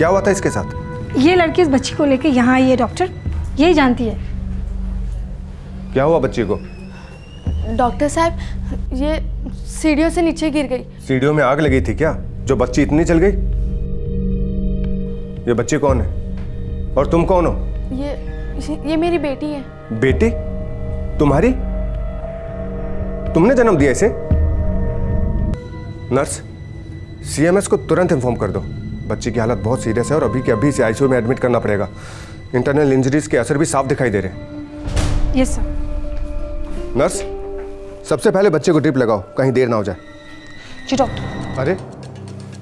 क्या हुआ था इसके साथ? ये लड़की इस बच्ची को लेके यहाँ आई है डॉक्टर, यही जानती है। क्या हुआ बच्ची को? डॉक्टर साहब, ये सीढ़ियों से नीचे गिर गई। सीढ़ियों में आग लगी थी क्या, जो बच्ची इतनी चल गई? ये बच्ची कौन है और तुम कौन हो? ये मेरी बेटी है। बेटी? तुम्हारी? तुमने जन्म दिया इसे? नर्स, सीएमएस को तुरंत इन्फॉर्म कर दो। बच्ची की हालत बहुत सीरियस है और अभी के अभी इसे आईसीयू में एडमिट करना पड़ेगा। इंटरनल इंजरीज के असर भी साफ दिखाई दे रहे हैं। Yes sir. नर्स, सबसे पहले बच्चे को ड्रिप लगाओ, कहीं देर ना हो जाए। जी डॉक्टर। अरे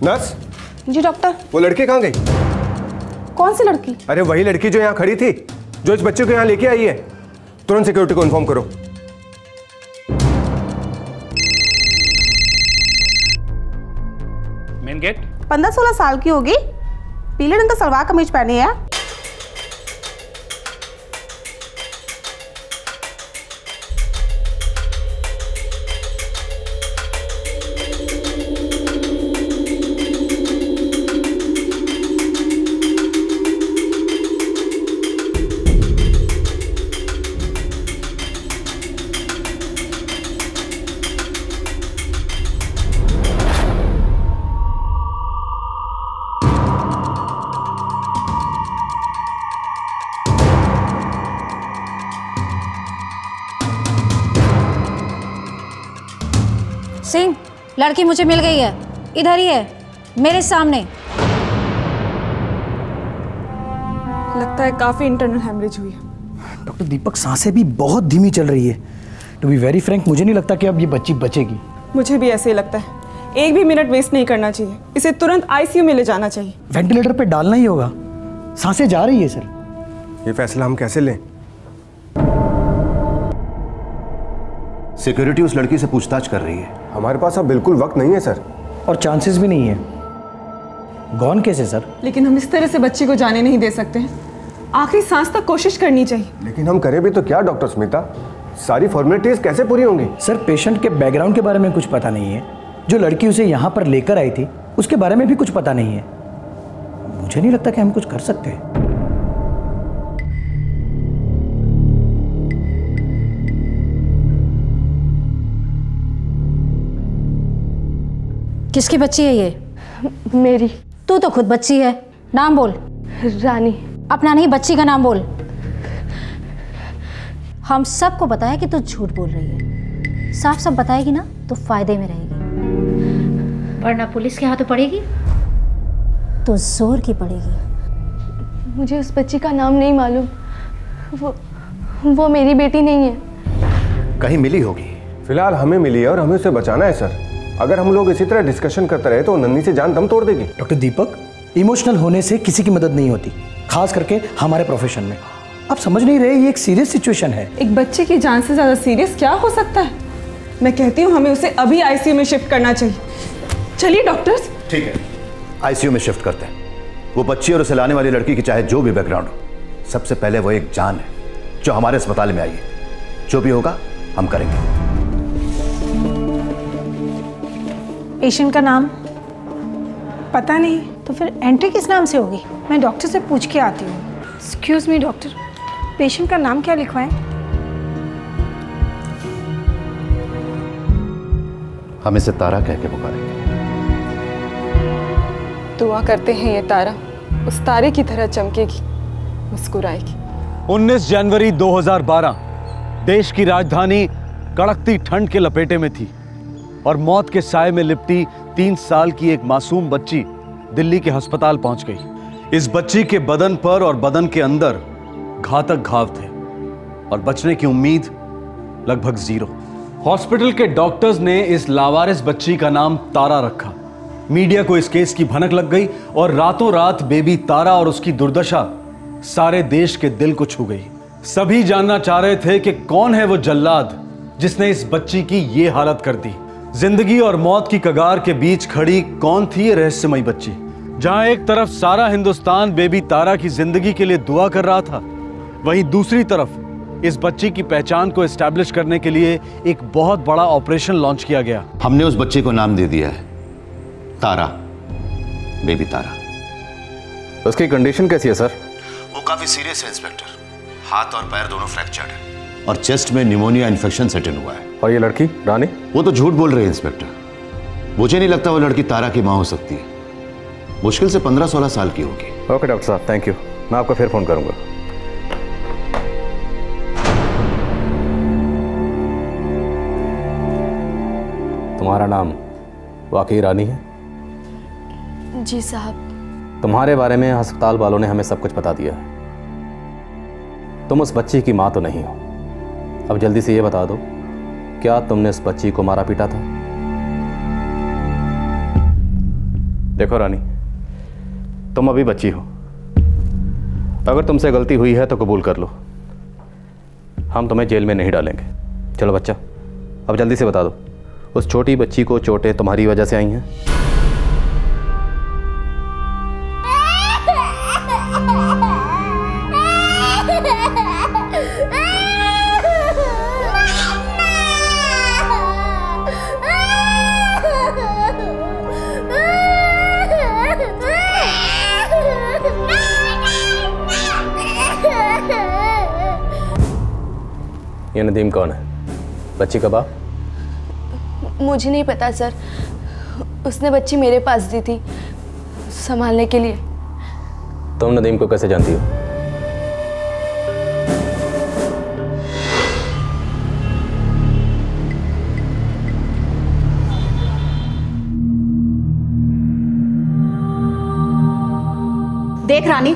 नर्स। जी डॉक्टर। वो लड़की कहाँ गई? कौन सी लड़की? अरे वही लड़की जो यहाँ खड़ी थी, जो इस बच्चे को यहाँ लेके आई है। तुरंत सिक्योरिटी को इन्फॉर्म करो। Main gate. 15-16 साल की होगी, पीले रंग का सलवार कमीज पहनी है। सिंह, लड़की मुझे मिल गई है, इधर ही है मेरे सामने। लगता है काफी इंटरनल हेमरेज हुई है। डॉक्टर दीपक, सांसें भी बहुत धीमी चल रही है। टू बी वेरी फ्रैंक, मुझे नहीं लगता कि अब ये बच्ची बचेगी। मुझे भी ऐसे ही लगता है। एक भी मिनट वेस्ट नहीं करना चाहिए, इसे तुरंत आईसीयू में ले जाना चाहिए। वेंटिलेटर पे डालना ही होगा, सांसें जा रही है सर। ये फैसला हम कैसे लें? सिक्योरिटी उस लड़की से पूछताछ कर रही है। हमारे पास अब बिल्कुल वक्त नहीं है सर। और चांसेस भी नहीं है। गॉन केस है सर। लेकिन हम इस तरह से बच्ची को जाने नहीं दे सकते हैं। आखिरी सांस तक कोशिश करनी चाहिए। लेकिन हम करें भी तो क्या डॉक्टर स्मिता? सारी फॉर्मेलिटीज कैसे पूरी होंगी? सर, पेशेंट के बैकग्राउंड के बारे में कुछ पता नहीं है। जो लड़की उसे यहाँ पर लेकर आई थी उसके बारे में भी कुछ पता नहीं है। मुझे नहीं लगता कि हम कुछ कर सकते हैं। किसकी बच्ची है ये? मेरी। तू तो खुद बच्ची है। नाम बोल। रानी। अपना नहीं, बच्ची का नाम बोल। हम सबको पता है कि तू झूठ बोल रही है। साफ साफ बताएगी ना तो फायदे में रहेगी, वरना पुलिस के हाथों पड़ेगी तो जोर की पड़ेगी। मुझे उस बच्ची का नाम नहीं मालूम। वो मेरी बेटी नहीं है। कहीं मिली होगी। फिलहाल हमें मिली है और हमें उसे बचाना है सर। अगर हम लोग इसी तरह डिस्कशन करते रहे तो नन्ही से जान दम तोड़ देगी। डॉक्टर दीपक, इमोशनल होने से किसी की मदद नहीं होती, खास करके हमारे प्रोफेशन में। आप समझ नहीं रहे, ये एक सीरियस सिचुएशन है। एक बच्चे की जान से ज्यादा सीरियस क्या हो सकता है? मैं कहती हूँ हमें उसे अभी आईसीयू में शिफ्ट करना चाहिए। चलिए डॉक्टर्स। ठीक है, आईसीयू में शिफ्ट करते हैं। वो बच्ची और उसे लाने वाली लड़की की चाहे जो भी बैकग्राउंड हो, सबसे पहले वो एक जान है जो हमारे अस्पताल में आई है। जो भी होगा हम करेंगे। पेशेंट का नाम पता नहीं तो फिर एंट्री किस नाम से होगी? मैं डॉक्टर से पूछ के आती हूँ। एक्सक्यूज मी डॉक्टर, पेशेंट का नाम क्या लिखवाएं? हम इसे तारा कह के पुकारेंगे। दुआ करते हैं ये तारा उस तारे की तरह चमकेगी, मुस्कुराएगी। 19 जनवरी 2012 देश की राजधानी कड़कती ठंड के लपेटे में थी और मौत के साए में लिपटी 3 साल की एक मासूम बच्ची दिल्ली के अस्पताल पहुंच गई। इस बच्ची के बदन पर और बदन के अंदर घातक घाव थे और बचने की उम्मीद लगभग 0। हॉस्पिटल के डॉक्टर्स ने इस लावारिस बच्ची का नाम तारा रखा। मीडिया को इस केस की भनक लग गई और रातों रात बेबी तारा और उसकी दुर्दशा सारे देश के दिल को छू गई। सभी जानना चाह रहे थे कि कौन है वो जल्लाद जिसने इस बच्ची की ये हालत कर दी। जिंदगी और मौत की कगार के बीच खड़ी कौन थी ये रहस्यमयी बच्ची? जहां एक तरफ सारा हिंदुस्तान बेबी तारा की जिंदगी के लिए दुआ कर रहा था, वहीं दूसरी तरफ इस बच्ची की पहचान को एस्टैब्लिश करने के लिए एक बहुत बड़ा ऑपरेशन लॉन्च किया गया। हमने उस बच्चे को नाम दे दिया है तारा, बेबी तारा। उसकी कंडीशन कैसी है सर? वो काफी सीरियस है इंस्पेक्टर, हाथ और पैर दोनों फ्रैक्चर्ड है और चेस्ट में निमोनिया इन्फेक्शन सेट इन हुआ है। और ये लड़की रानी? वो तो झूठ बोल रही है इंस्पेक्टर, मुझे नहीं लगता वो लड़की तारा की माँ हो सकती है, मुश्किल से 15-16 साल की होगी। ओके डॉक्टर साहब, थैंक यू, मैं आपको फिर फोन करूंगा। तुम्हारा नाम वाकई रानी है? जी साहब। तुम्हारे बारे में अस्पताल वालों ने हमें सब कुछ बता दिया है। तुम उस बच्ची की माँ तो नहीं हो। अब जल्दी से ये बता दो, क्या तुमने उस बच्ची को मारा पीटा था? देखो रानी, तुम अभी बच्ची हो, अगर तुमसे गलती हुई है तो कबूल कर लो, हम तुम्हें जेल में नहीं डालेंगे। चलो बच्चा, अब जल्दी से बता दो, उस छोटी बच्ची को चोटें तुम्हारी वजह से आई हैं? ये नदीम कौन है? बच्ची का बाप? मुझे नहीं पता सर, उसने बच्ची मेरे पास दी थी संभालने के लिए। तुम नदीम को कैसे जानती हो? देख रानी,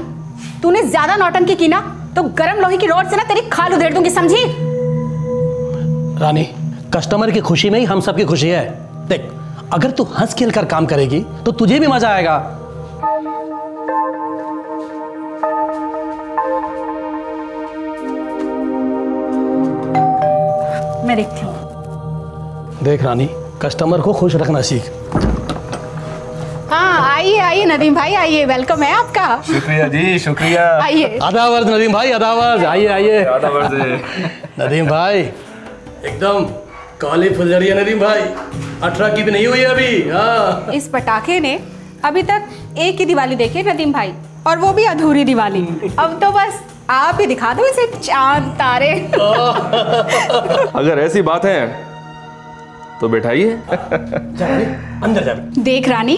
तूने ज्यादा नौटंकी की ना तो गरम लोहे की रोड से ना तेरी खाल उधेड़ दूंगी, समझी? रानी, कस्टमर की खुशी में ही हम सबकी खुशी है। देख, अगर तू हंस खेल कर काम करेगी तो तुझे भी मजा आएगा। मैं देखती हूँ। देख रानी, कस्टमर को खुश रखना सीख। हाँ, आइए आइए नदीम भाई, आइए, वेलकम है आपका। शुक्रिया जी, शुक्रिया। आइए। आदावर्ज नदीम भाई, आदावर्ज, आइए आइए। नदीम भाई एकदम काली फुलझड़ी है नदीम भाई, 18 की भी नहीं हुई अभी। हाँ, इस पटाखे ने अभी तक एक ही दिवाली देखी है नदीम भाई, और वो भी अधूरी दिवाली। अब तो बस आप ही दिखा दो इसे चांद तारे। अगर ऐसी बात है तो बैठाइए। अंदर जा। देख रानी,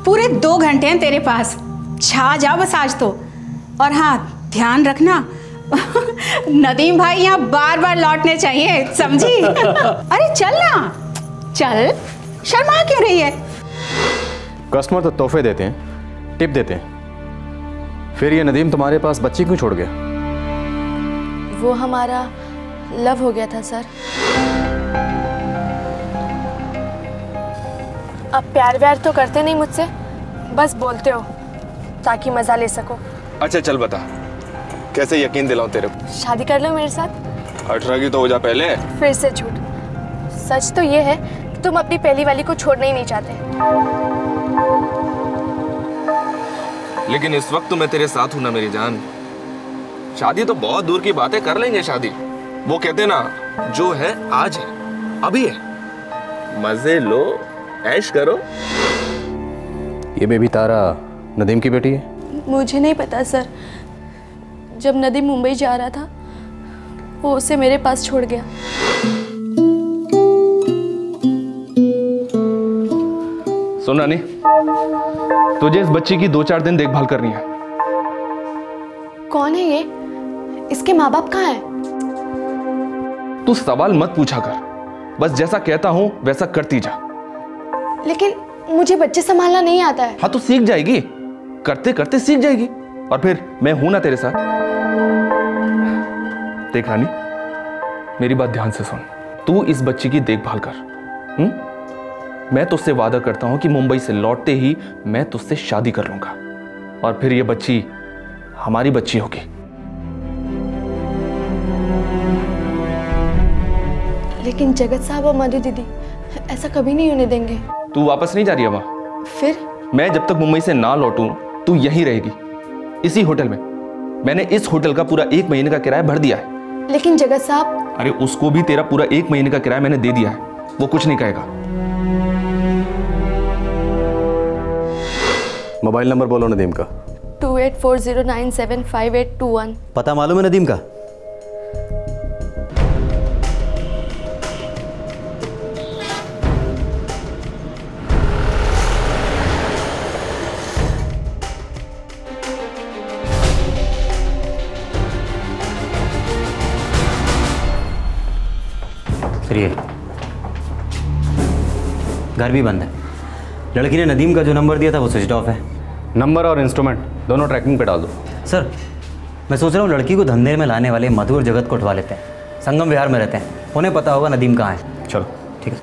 पूरे 2 घंटे हैं तेरे पास, छा जा बस आज तो। और हाँ, ध्यान रखना नदीम भाई यहाँ बार बार लौटने चाहिए, समझी? अरे चल ना, चल, शर्मा क्यों रही है? कस्टमर तो तोहफे देते हैं, टिप देते हैं, फिर ये नदीम तुम्हारे पास बच्ची क्यों छोड़ गया? वो हमारा लव हो गया था सर। अब प्यार व्यार तो करते नहीं मुझसे, बस बोलते हो ताकि मजा ले सको। अच्छा चल बता, कैसे यकीन दिलाऊं तेरे को? शादी कर लो मेरे साथ। 18 की तो हो जा पहले। फिर से झूठ। सच तो ये है कि तुम अपनी पहली वाली को छोड़ना ही नहीं चाहते। लेकिन इस वक्त तो मैं तेरे साथ हूं ना मेरी जान। शादी तो बहुत दूर की बात है, कर लेंगे शादी। वो कहते ना, जो है आज है, अभी है, मजे लो, ऐश करो। ये बेबी तारा नदीम की बेटी है? मुझे नहीं पता सर, जब नदीम मुंबई जा रहा था वो उसे मेरे पास छोड़ गया। सुन रानी, तुझे इस बच्ची की 2-4 दिन देखभाल करनी है। कौन है ये? इसके माँ बाप कहाँ हैं? तू सवाल मत पूछा कर, बस जैसा कहता हूं वैसा करती जा। लेकिन मुझे बच्चे संभालना नहीं आता है। हाँ तो सीख जाएगी, करते करते सीख जाएगी, और फिर मैं हूं ना तेरे साथ। देख रानी, मेरी बात ध्यान से सुन, तू इस बच्ची की देखभाल कर। मैं तुझसे वादा करता हूं कि मुंबई से लौटते ही मैं तुझसे शादी कर लूंगा, और फिर ये बच्ची हमारी बच्ची होगी। लेकिन जगत साहब और मधु दीदी ऐसा कभी नहीं होने देंगे। तू वापस नहीं जा रही है वहां? फिर? मैं जब तक मुंबई से ना लौटूं तू यहीं रहेगी, इसी होटल में। मैंने इस होटल का पूरा 1 महीने का किराया भर दिया है। लेकिन जगत साहब। अरे उसको भी तेरा पूरा 1 महीने का किराया मैंने दे दिया है, वो कुछ नहीं कहेगा। मोबाइल नंबर बोलो नदीम का। 2840975821। पता मालूम है नदीम का? घर भी बंद है। लड़की ने नदीम का जो नंबर दिया था वो स्विच ऑफ है। नंबर और इंस्ट्रूमेंट दोनों ट्रैकिंग पे डाल दो। सर मैं सोच रहा हूँ लड़की को धंधे में लाने वाले मधु और जगत को उठवा लेते हैं। संगम विहार में रहते हैं, उन्हें पता होगा नदीम कहाँ है। चलो ठीक है।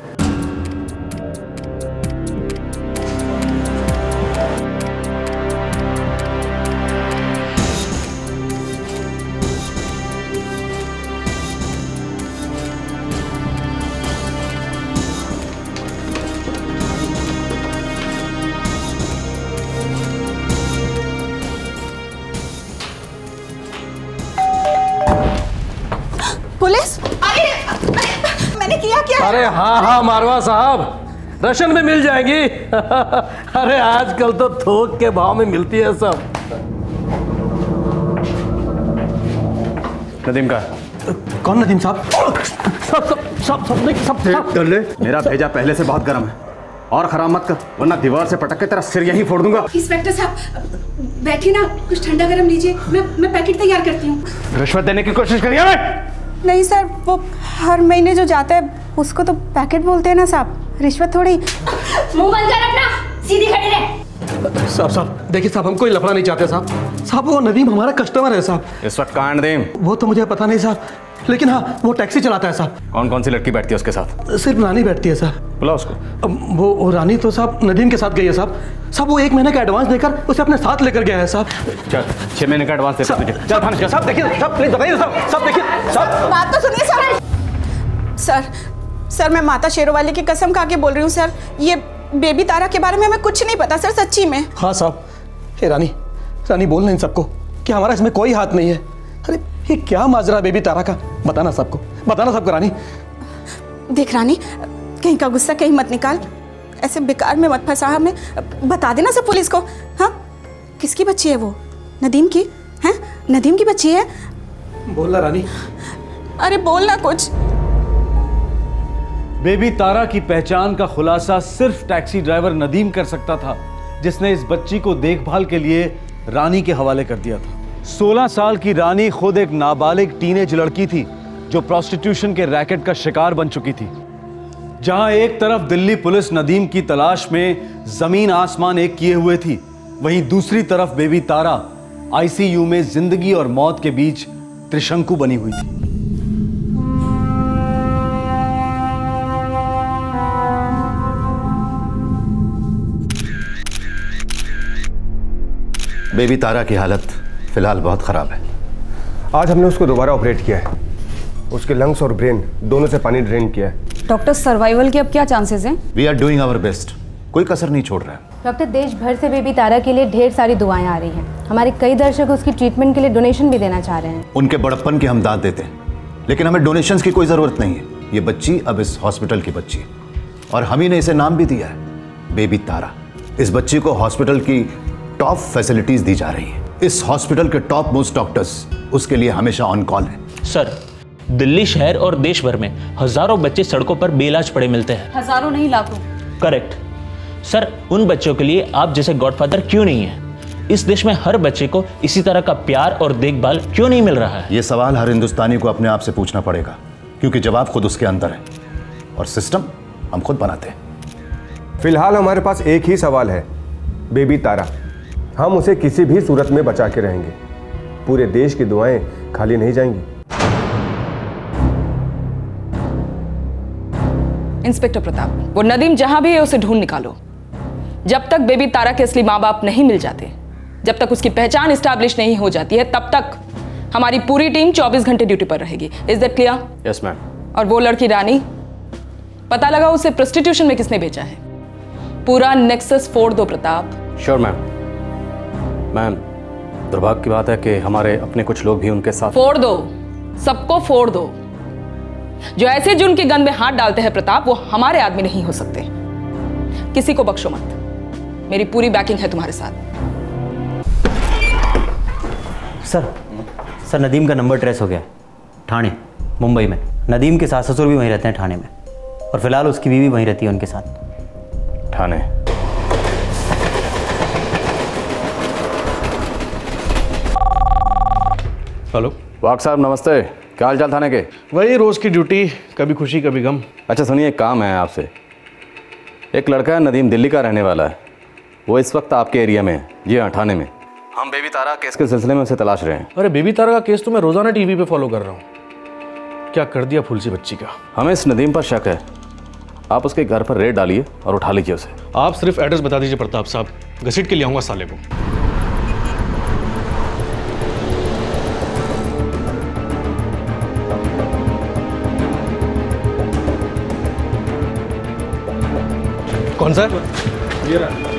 पुलिस? अरे मैंने किया क्या? अरे हाँ मारवा साहब, राशन में मिल जाएगी। अरे आजकल तो थोक के भाव में मिलती है सब। नदीम का? कौन नदीम साहब? सब मेरा भेजा पहले से बहुत गर्म है और खराब मत कर, वरना दीवार से पटक के तेरा सिर यहीं फोड़ दूंगा। इंस्पेक्टर साहब बैठिए ना, कुछ ठंडा गरम लीजिए, मैं पैकेट तैयार करती हूँ। रिश्वत देने की कोशिश करिए? नहीं सर, वो हर महीने जो जाता है उसको तो पैकेट बोलते हैं ना साहब, रिश्वत थोड़ी। मुंह बंद कर अपना, सीधी खड़ी रह। साहब देखिए साहब, हम कोई लफड़ा नहीं चाहते साहब। साहब वो नदीम हमारा कस्टमर है साहब। इस वक्त कहाँ है नदीम? वो तो मुझे पता नहीं साहब, लेकिन हाँ वो टैक्सी चलाता है साहब। कौन कौन सी लड़की बैठती है उसके साथ? सिर्फ रानी बैठती है साहब। बुला उसको। वो रानी तो साहब नदीम के साथ गई है साहब। साहब वो 1 महीने का एडवांस देकर उसे अपने साथ लेकर गया है साहब। चल 6 महीने का एडवांस देता तुझे। चल थाने चल। साहब देखिए साहब, प्लीज बताइए साहब। साहब देखिए साहब, बात तो सुनिए सर। सर मैं माता शेरोवाली की कसम खा के बोल रही हूँ सर, ये बेबी तारा के बारे में हमें कुछ नहीं पता सर, सच्ची में। हाँ साहब। हे रानी बोल ना इन सबको कि हमारा इसमें कोई हाथ नहीं है। अरे ये क्या माजरा बेबी तारा का, बताना सबको रानी। देख रानी, कहीं का गुस्सा कहीं मत निकाल, ऐसे बेकार में मत फंसा हमें। बता देना सब पुलिस को। हाँ किसकी बच्ची है वो? नदीम की है? नदीम की बच्ची है? बोलना रानी। अरे बोलना कुछ। बेबी तारा की पहचान का खुलासा सिर्फ टैक्सी ड्राइवर नदीम कर सकता था, जिसने इस बच्ची को देखभाल के लिए रानी के हवाले कर दिया था। 16 साल की रानी खुद एक नाबालिग टीनेज लड़की थी जो प्रोस्टिट्यूशन के रैकेट का शिकार बन चुकी थी। जहां एक तरफ दिल्ली पुलिस नदीम की तलाश में जमीन आसमान एक किए हुए थी, वहीं दूसरी तरफ बेबी तारा आईसीयू में जिंदगी और मौत के बीच त्रिशंकु बनी हुई थी। बेबी तारा की हालत फिलहाल बहुत खराब है। आज हमने उसको दोबारा ऑपरेट किया है, उसके लंग्स और ब्रेन दोनों से पानी ड्रेन किया है। डॉक्टर सर्वाइवल के अब क्या चांसेस हैं? We are doing our best, कोई कसर नहीं छोड़ रहा है। डॉक्टर देश भर से बेबी तारा के लिए ढेर सारी दुआएं आ रही हैं। हमारे कई दर्शक उसकी ट्रीटमेंट के लिए डोनेशन भी देना चाह रहे हैं। उनके बड़प्पन की हम दाद देते हैं, लेकिन हमें डोनेशंस की कोई जरूरत नहीं है। ये बच्ची अब इस हॉस्पिटल की बच्ची है और हम ही ने इसे नाम भी दिया है, बेबी तारा। इस बच्ची को हॉस्पिटल की टॉप फैसिलिटीज दी जा रही है। इस हॉस्पिटल के टॉप मोस्ट डॉक्टर्स उसके लिए हमेशा ऑन कॉल हैं। सर दिल्ली शहर और देश भर में हजारों बच्चे सड़कों पर बेइलाज पड़े मिलते हैं। हजारों नहीं लाखों। करेक्ट सर, उन बच्चों के लिए आप जैसे गॉडफादर क्यों नहीं है? इस देश में हर बच्चे को इसी तरह का प्यार और देखभाल क्यों नहीं मिल रहा है? यह सवाल हर हिंदुस्तानी को अपने आप से पूछना पड़ेगा, क्योंकि जवाब खुद उसके अंदर है और सिस्टम हम खुद बनाते हैं। फिलहाल हमारे पास एक ही सवाल है, बेबी तारा। हम उसे किसी भी सूरत में बचा के रहेंगे। पूरे देश की दुआएं खाली नहीं जाएंगी। इंस्पेक्टर प्रताप, वो नदीम जहां भी है उसे ढूंढ निकालो। जब तक बेबी तारा के असली माँ बाप नहीं मिल जाते, जब तक उसकी पहचान स्टैब्लिश नहीं हो जाती है, तब तक हमारी पूरी टीम 24 घंटे ड्यूटी पर रहेगी। Is that clear? Yes ma'am. और वो लड़की रानी, पता लगा उसे प्रोस्टिट्यूशन में किसने बेचा है? पूरा नेक्सस फोड़ दो प्रताप। Sure ma'am. मैम दुर्भाग्य की बात है कि हमारे अपने कुछ लोग भी उनके साथ। फोड़ दो, सबको फोड़ दो। जो ऐसे जुर्म के गन में हाथ डालते हैं प्रताप, वो हमारे आदमी नहीं हो सकते। किसी को बख्शो मत, मेरी पूरी बैकिंग है तुम्हारे साथ। सर नदीम का नंबर ट्रेस हो गया है, ठाणे मुंबई में। नदीम के सास ससुर भी वहीं रहते हैं ठाणे में, और फिलहाल उसकी बीवी वहीं रहती है उनके साथ। ठाणे? हेलो वाक साहब नमस्ते, क्या हाल चाल थाने के? वही रोज की ड्यूटी, कभी खुशी कभी गम। अच्छा सुनिए, एक काम है आपसे। एक लड़का है नदीम, दिल्ली का रहने वाला है, वो इस वक्त आपके एरिया में है। जी हाँ, ठाणे में। हम बेबी तारा केस के सिलसिले में उसे तलाश रहे हैं। अरे बेबी तारा का केस तो मैं रोजाना टीवी पे फॉलो कर रहा हूँ। क्या कर दिया फूल सी बच्ची का। हमें इस नदीम पर शक है, आप उसके घर पर रेड डालिए और उठा लीजिए उसे। आप सिर्फ एड्रेस बता दीजिए प्रताप साहब, घसीट के ले आऊंगा साले को। कौन सा? ये रहा।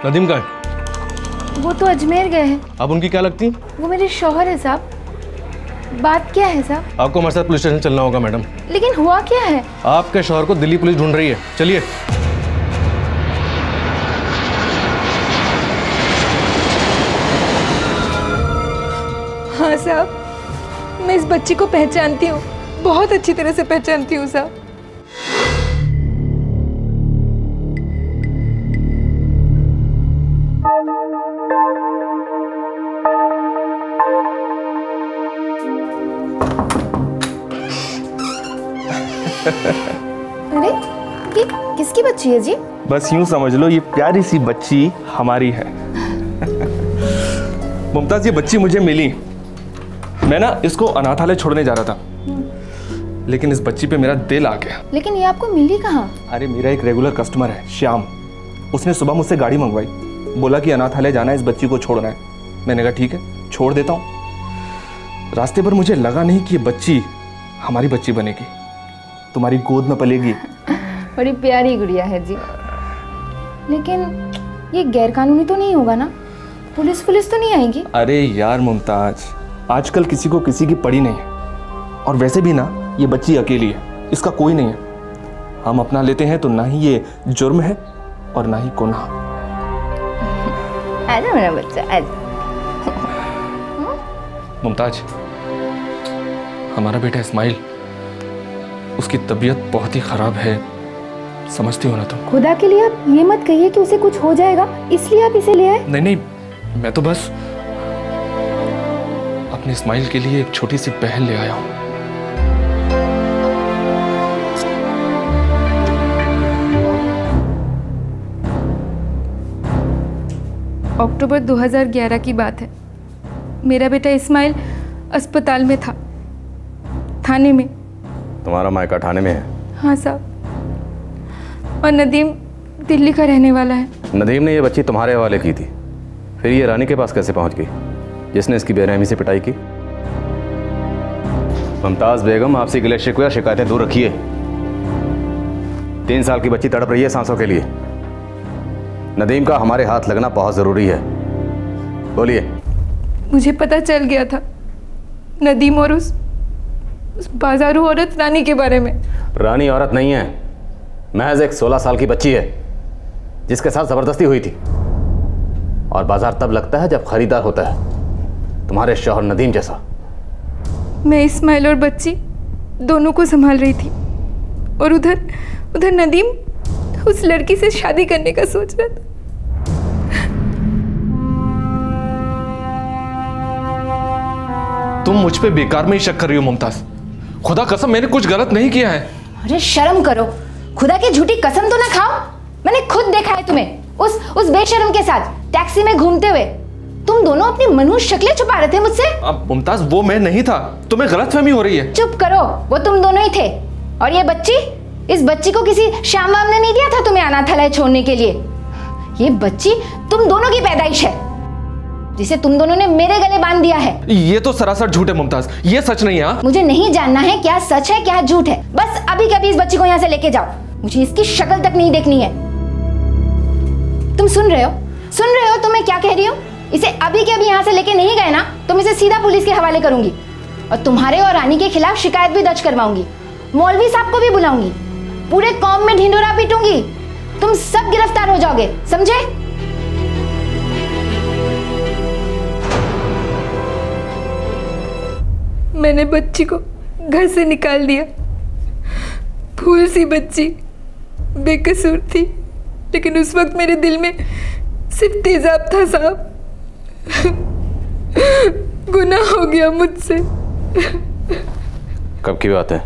नदीम का है? वो तो अजमेर गए हैं। आप उनकी क्या लगती? वो मेरे शौहर है साहब। बात क्या है साहब? आपको हमारे साथ पुलिस स्टेशन चलना होगा मैडम। लेकिन हुआ क्या है? आपके शौहर को दिल्ली पुलिस ढूंढ रही है, चलिए। हाँ साहब, मैं इस बच्ची को पहचानती हूँ, बहुत अच्छी तरह से पहचानती हूँ साहब। अरे ये किसकी बच्ची है जी? बस यूं समझ लो, ये प्यारी सी बच्ची हमारी है। मुमताज, ये बच्ची मुझे मिली, मैं ना इसको अनाथालय छोड़ने जा रहा था, लेकिन इस बच्ची पे मेरा दिल आ गया। लेकिन ये आपको मिली कहाँ? अरे मेरा एक रेगुलर कस्टमर है श्याम, उसने सुबह मुझसे गाड़ी मंगवाई, बोला कि अनाथालय जाना है, इस बच्ची को छोड़ना है। मैंने कहा ठीक है, छोड़ देता हूँ। रास्ते पर मुझे लगा नहीं कि ये बच्ची हमारी बच्ची बनेगी, तुम्हारी गोद में पलेगी। बड़ी प्यारी गुड़िया है जी। लेकिन ये गैरकानूनी तो नहीं होगा ना? पुलिस तो नहीं आएगी? अरे यार मुमताज, आजकल किसी को किसी की पड़ी नहीं है, और वैसे भी ना ये बच्ची अकेली है, इसका कोई नहीं है। हम अपना लेते हैं तो ना ही ये जुर्म है और ना ही गुनाह। आजा मेरा बच्चा, आजा। मुमताज, हमारा बेटा इस्माइल, उसकी तबीयत बहुत ही खराब है, समझती हो ना तुम? खुदा के लिए आप ये मत कहिए कि उसे कुछ हो जाएगा, इसलिए आप इसे ले आए। नहीं, मैं तो बस अपने इस्माइल के लिए एक छोटी सी पहल ले आया हूं। अक्टूबर 2011 की बात है। मेरा बेटा इस्माइल अस्पताल में था, थाने में। तुम्हारा मायका ठाणे में है? हाँ साहब। और नदीम दिल्ली का रहने वाला है। नदीम ने ये बच्ची तुम्हारे हवाले की थी, फिर ये रानी के पास कैसे पहुंच गई, जिसने इसकी बेरहमी से पिटाई की? मुमताज बेगम, आपसे गिले शिकवे और शिकायतें दूर रखिए। 3 साल की बच्ची तड़प रही है सांसों के लिए। नदीम का हमारे हाथ लगना बहुत जरूरी है। बोलिए। मुझे पता चल गया था नदीम और उस बाजारू औरत रानी के बारे में। रानी औरत नहीं है, महज एक 16 साल की बच्ची है, जिसके साथ जबरदस्ती हुई थी। और बाजार तब लगता है जब खरीदार होता है, तुम्हारे शौहर नदीम जैसा। मैं इस्माइल और बच्ची दोनों को संभाल रही थी, और उधर नदीम उस लड़की से शादी करने का सोच रहा था। तुम मुझ पे बेकार में ही शक कर रही हो मुमताज। खुदा कसम मैंने कुछ गलत नहीं किया है। अरे शर्म करो, खुदा की झूठी कसम तो ना खाओ। मैंने खुद देखा है तुम्हें उस बेशर्म के साथ टैक्सी में घूमते हुए। तुम दोनों अपनी मनुष्य शक्लें छुपा रहे थे मुझसे। अब मुमताज, वो मैं नहीं था, तुम्हें गलतफहमी हो रही है। चुप करो, वो तुम दोनों ही थे। और ये बच्ची, इस बच्ची को किसी श्याम वाम ने नहीं दिया था तुम्हें अनाथालय छोड़ने के लिए। ये बच्ची तुम दोनों की पैदाइश है, जिसे तुम दोनों ने मेरे गले बांध दिया है। ये तो सरासर झूठ है मुमताज, ये सच नहीं है। मुझे नहीं जानना है क्या सच है क्या झूठ है। बस अभी कभी इस बच्ची को यहाँ से लेके जाओ, मुझे इसकी शक्ल तक नहीं देखनी है। तुम सुन रहे हो तो मैं क्या कह रही हूँ? इसे अभी के अभी यहाँ से लेके नहीं गए ना, तो मैं इसे सीधा पुलिस के हवाले करूंगी, और तुम्हारे और रानी के खिलाफ शिकायत भी दर्ज करवाऊंगी। मौलवी साहब को भी बुलाऊंगी। पूरे कौम में ढिंढोरा पीटूंगी। तुम सब गिरफ्तार हो जाओगे, समझे? मैंने बच्ची को घर से निकाल दिया। फूल सी बच्ची, बेकसूर थी, लेकिन उस वक्त मेरे दिल में सिर्फ तेजाब था साहब। गुनाह हो गया मुझसे। कब की बात है?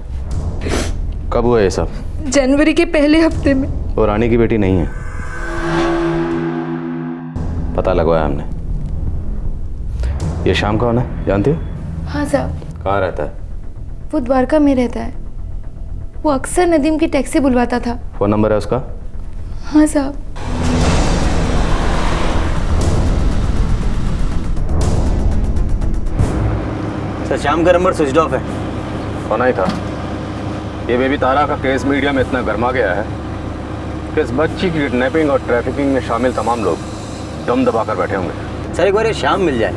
कब हुआ ये सब? जनवरी के पहले हफ्ते में। वो रानी की बेटी नहीं है, पता लगवाया हमने। ये शाम कौन है, जानती हो? हाँ साहब। कहाँ रहता है? वो द्वारका में रहता है। वो अक्सर नदीम की टैक्सी बुलवाता था। फोन नंबर है उसका? हाँ साहब। सर शाम का नंबर स्विच ऑफ है। होना ही था। ये बेबी तारा का केस मीडिया में इतना गर्मा गया है कि इस बच्ची की किडनैपिंग और ट्रैफिकिंग में शामिल तमाम लोग दम दबाकर बैठे होंगे। सर एक बार ये शाम मिल जाए,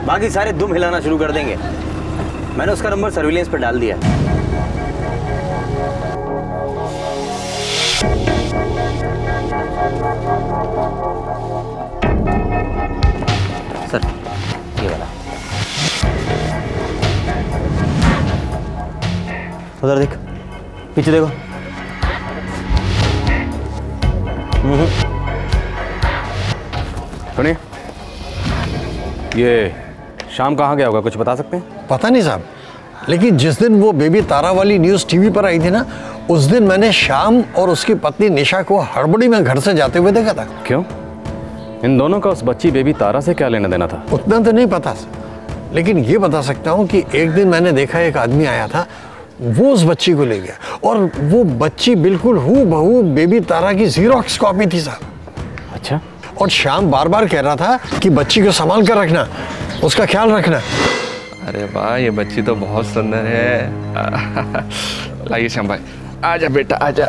बाकी सारे दुम हिलाना शुरू कर देंगे। मैंने उसका नंबर सर्विलेंस पर डाल दिया। सर ये वाला उधर देख, पीछे देखो। सुनिए, ये शाम कहाँ गया होगा, कुछ बता सकते हैं? पता नहीं साहब, लेकिन जिस दिन वो बेबी तारा वाली न्यूज़ टीवी पर आई थी ना, उस दिन मैंने शाम और उसकी पत्नी निशा को हड़बड़ी में घर से जाते हुए देखा था। क्यों? इन दोनों का उस बच्ची बेबी तारा से क्या लेना देना था? उतना तो नहीं पता सर, लेकिन ये बता सकता हूँ कि एक दिन मैंने देखा एक आदमी आया था, वो उस बच्ची को ले गया और वो बच्ची बिल्कुल हूबहू बेबी तारा की ज़ीरॉक्स कॉपी थी साहब। अच्छा। और शाम बार बार कह रहा था कि बच्ची को संभाल कर रखना, उसका ख्याल रखना। अरे वाह, ये बच्ची तो बहुत सुंदर है। लाइए श्याम भाई, आजा बेटा आजा।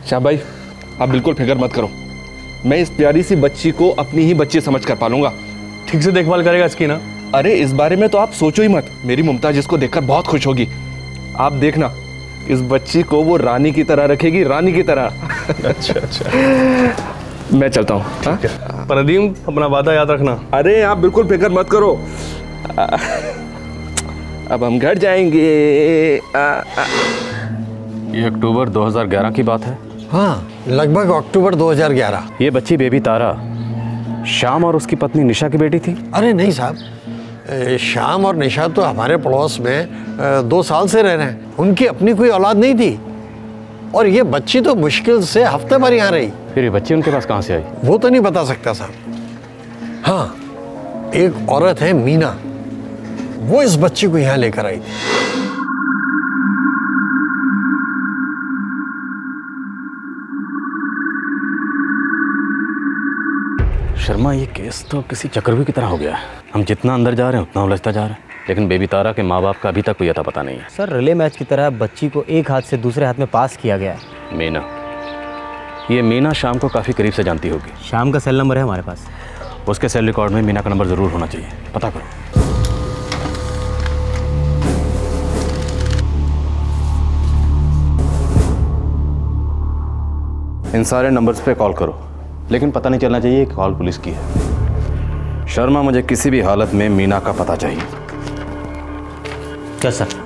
श्याम भाई आप बिल्कुल फिक्र मत करो, मैं इस प्यारी सी बच्ची को अपनी ही बच्ची समझ कर पालूंगा। ठीक से देखभाल करेगा इसकी ना? अरे इस बारे में तो आप सोचो ही मत, मेरी मुमताज इसको देखकर बहुत खुश होगी। आप देखना, इस बच्ची को वो रानी की तरह रखेगी, रानी की तरह। अच्छा अच्छा। मैं चलता हूँ। पर नदीम अपना वादा याद रखना। अरे आप बिल्कुल फिक्र मत करो, अब हम घर जाएंगे। ये अक्टूबर 2011 की बात है। हाँ, लगभग अक्टूबर 2011। ये बच्ची बेबी तारा श्याम और उसकी पत्नी निशा की बेटी थी? अरे नहीं साहब, श्याम और निशा तो हमारे पड़ोस में 2 साल से रह रहे हैं। उनकी अपनी कोई औलाद नहीं थी और ये बच्ची तो मुश्किल से हफ्ते भर यहाँ रही। फिर ये बच्ची उनके पास कहाँ से आई? वो तो नहीं बता सकता साहब। हाँ, एक औरत है मीना, वो इस बच्ची को यहाँ लेकर आई थी। शर्मा, ये केस तो किसी चक्रव्यूह की तरह हो गया है। हम जितना अंदर जा रहे हैं उतना उलझता जा रहा है, लेकिन बेबी तारा के माँ बाप का अभी तक कोई अता पता नहीं है। सर रिले मैच की तरह बच्ची को एक हाथ से दूसरे हाथ में पास किया गया है। मीना, ये मीना शाम को काफ़ी करीब से जानती होगी। शाम का सेल नंबर है हमारे पास। उसके सेल रिकॉर्ड में मीना का नंबर ज़रूर होना चाहिए, पता करो। इन सारे नंबर्स पे कॉल करो, लेकिन पता नहीं चलना चाहिए कि कॉल पुलिस की है। शर्मा, मुझे किसी भी हालत में मीना का पता चाहिए। क्या सर?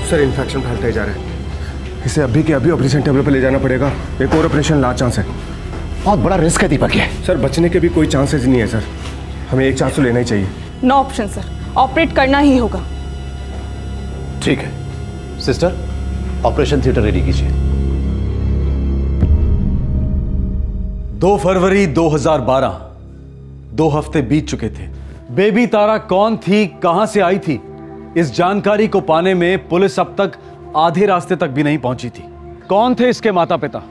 सर इन्फेक्शन फैलता ही जा रहा है, इसे अभी के अभी ऑपरेशन टेबल पर ले जाना पड़ेगा। एक और ऑपरेशन लास्ट चांस है। बहुत बड़ा रिस्क है दीपक ये। सर बचने के भी कोई चांसेस नहीं है सर, हमें एक चांस तो लेना ही चाहिए। नो ऑप्शन सर, ऑपरेट करना ही होगा। ठीक है सिस्टर, ऑपरेशन थिएटर रेडी कीजिए। 2 फरवरी 2012, 2 हफ्ते बीत चुके थे। बेबी तारा कौन थी, कहां से आई थी, इस जानकारी को पाने में पुलिस अब तक आधे रास्ते तक भी नहीं पहुंची थी। कौन थे इसके माता पिता,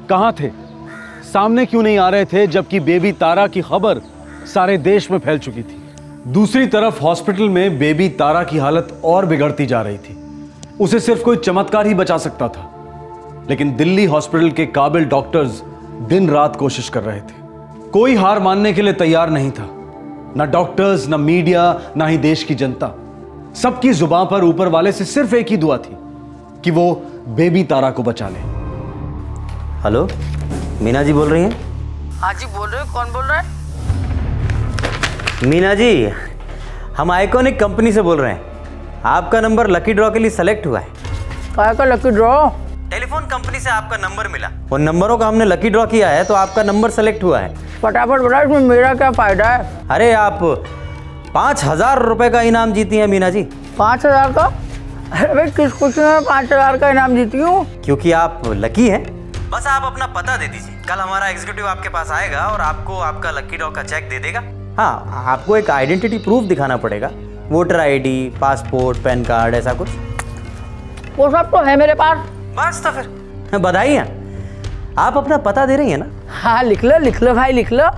कहां थे, सामने क्यों नहीं आ रहे थे, जबकि बेबी तारा की खबर सारे देश में फैल चुकी थी। दूसरी तरफ हॉस्पिटल में बेबी तारा की हालत और बिगड़ती जा रही थी। उसे सिर्फ कोई चमत्कार ही बचा सकता था, लेकिन दिल्ली हॉस्पिटल के काबिल डॉक्टर्स दिन रात कोशिश कर रहे थे। कोई हार मानने के लिए तैयार नहीं था, ना डॉक्टर्स, ना मीडिया, ना ही देश की जनता। सबकी जुबान पर ऊपर वाले से सिर्फ एक ही दुआ थी कि वो बेबी तारा को बचा ले। हेलो, मीना जी बोल रही हैं? हाँ जी बोल रहे हो, कौन बोल रहा है? मीना जी, हम आइकॉनिक कंपनी से बोल रहे हैं। आपका नंबर लकी ड्रॉ के लिए सेलेक्ट हुआ है। क्या का लकी ड्रॉ? टेलीफोन कंपनी से आपका नंबर मिला, उन नंबरों का हमने लकी ड्रॉ किया है, तो आपका नंबर सेलेक्ट हुआ है। फटाफट बता, इसमें मेरा क्या फायदा है? अरे आप 5,000 रुपए का इनाम जीती हैं मीना जी। 5,000 का? अरे भाई किस खुशी में 5,000 का इनाम जीती हूँ? क्योंकि आप लकी हैं। बस आप अपना पता दे दीजिए, कल हमारा एग्जीक्यूटिव आपके पास आएगा और आपको आपका लकी ड्रॉ का चेक दे देगा। हाँ, आपको एक आइडेंटिटी प्रूफ दिखाना पड़ेगा, voter ID, passport, pan card, ऐसा कुछ। वो सब तो है मेरे पास। बस तो फिर बधाई है, आप अपना पता दे रही हैं ना? हाँ लिख लो भाई, लिख लो।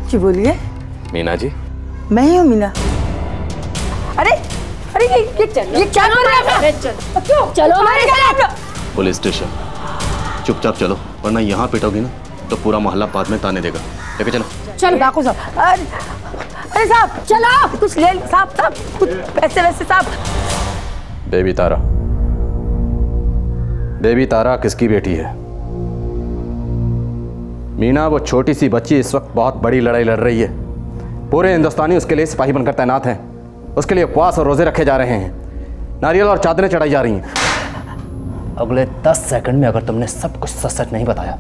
जी बोलिए। मीना जी, मैं ही हूँ मीना। अरे अरे ये क्या कर रहा है? चलो हमारे साथ। Police station. चुपचाप चलो, वरना यहाँ पिटोगी ना तो पूरा मोहल्ला बाद में ताने देगा। लेके चलो। चल डाकू साहब। अरे साहब चलो, कुछ ले साहब, कुछ पैसे वैसे साहब। बेबी तारा किसकी बेटी है? मीना, वो छोटी सी बच्ची इस वक्त बहुत बड़ी लड़ाई लड़ रही है। पूरे हिंदुस्तानी उसके लिए सिपाही बनकर तैनात हैं। उसके लिए उपवास और रोजे रखे जा रहे हैं, नारियल और चादरें चढ़ाई जा रही हैं। अगले 10 सेकंड में अगर तुमने सब कुछ सच सच नहीं बताया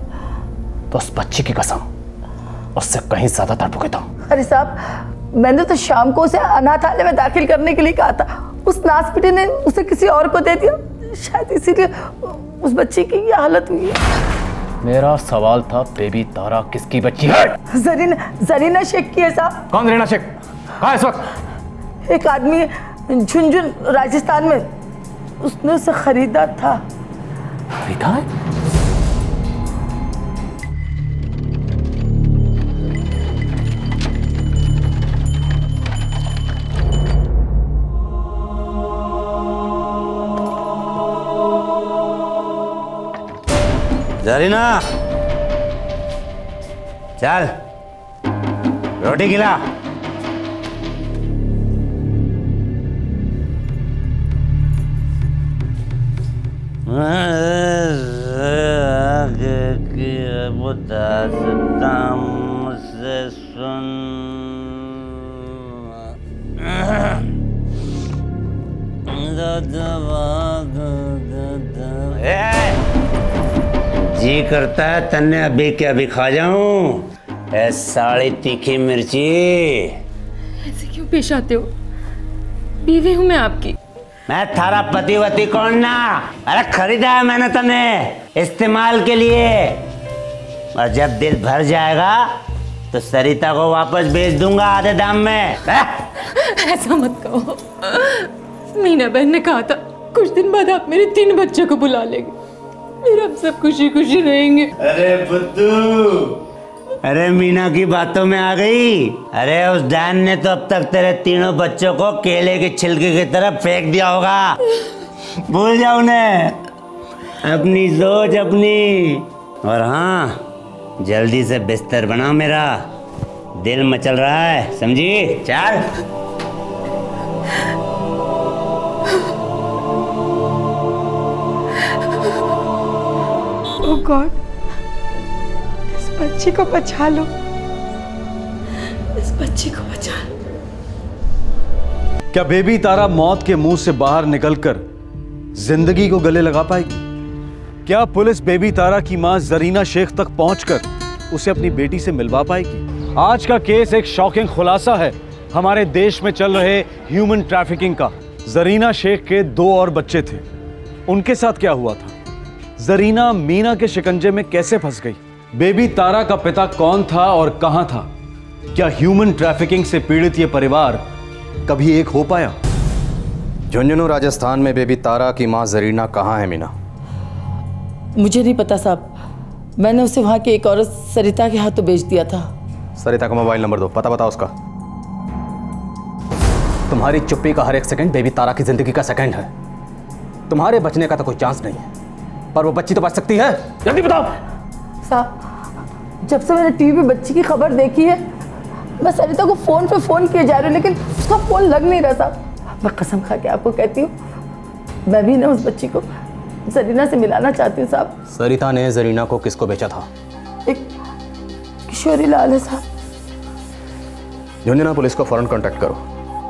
तो उस बच्ची की कसम उससे कहीं ज्यादा तड़पोगे तुम। अरे साहब, मैंने तो शाम को उसे अनाथालय में दाखिल करने के लिए कहा था, उस नासपीटे ने उसे किसी और को दे दिया, शायद इसीलिए उस बच्ची की ये हालत हुई है। मेरा सवाल था बेबी तारा किसकी बच्ची है? जरीना शेख की है साहब। कौन जरीना शेख? कहाँ है इस वक्त? एक आदमी झुंझुन राजस्थान में, उसने उसे खरीदा था। खरीदा है? जरीना, चल रोटी खिला। मुझसे सुन। जी करता है तन्ने अभी के अभी खा जाऊं। ए साली तीखी मिर्ची। ऐसे क्यों पेश आते हो? बीवी हूं मैं आपकी। मैं थारा पति वती कौन ना? अरे खरीदा है मैंने तन्ने इस्तेमाल के लिए, और जब दिल भर जाएगा तो सरिता को वापस बेच दूंगा आधे दाम में। ऐसा मत कहो। मीना बहन ने कहा था कुछ दिन बाद आप मेरे 3 बच्चों को बुला लेंगे, फिर हम सब खुशी खुशी रहेंगे। अरे बुद्धू, अरे मीना की बातों में आ गई। अरे उस डैन ने तो अब तक तेरे 3 बच्चों को केले के छिलके की तरफ फेंक दिया होगा। भूल जाओ उन्हें, अपनी सोच अपनी। और हाँ, जल्दी से बिस्तर बनाओ, मेरा दिल मचल रहा है, समझी? चल। ओह गॉड, इस बच्ची को बचा लो, इस बच्ची को बचा लो। क्या बेबी तारा मौत के मुंह से बाहर निकलकर जिंदगी को गले लगा पाएगी? क्या पुलिस बेबी तारा की मां जरीना शेख तक पहुंचकर उसे अपनी बेटी से मिलवा पाएगी? आज का केस एक शॉकिंग खुलासा है हमारे देश में चल रहे ह्यूमन ट्रैफिकिंग का। जरीना शेख के 2 और बच्चे थे, उनके साथ क्या हुआ था? जरीना मीना के शिकंजे में कैसे फंस गई? बेबी तारा का पिता कौन था और कहां था? क्या ह्यूमन ट्रैफिकिंग से पीड़ित ये परिवार कभी एक हो पाया? झुंझुनू राजस्थान में बेबी तारा की मां जरीना कहां है मीना? मुझे नहीं पता साहब, मैंने उसे वहां की एक औरत सरिता के हाथों बेच दिया था। सरिता का मोबाइल नंबर दो, पता बताओ उसका। तुम्हारी चुप्पी का हर एक सेकंड बेबी तारा की जिंदगी का सेकंड है। तुम्हारे बचने का तो कोई चांस नहीं है, पर वो बच्ची तो बच सकती है। जल्दी बताओ। साहब, जब से मैंने टीवी पे बच्ची की खबर देखी है, मैं सरिता को फोन पे फोन किए जा रही हूँ, लेकिन उसका फोन लग नहीं रहा साहब। मैं कसम खा के आपको कहती हूँ, मैं भी ना उस बच्ची को जरीना से मिलाना चाहती हूँ साहब। सरिता ने जरीना को किसको बेचा था? एक किशोरी लाल है साहब। झुंझुनू पुलिस को फौरन कांटेक्ट करो।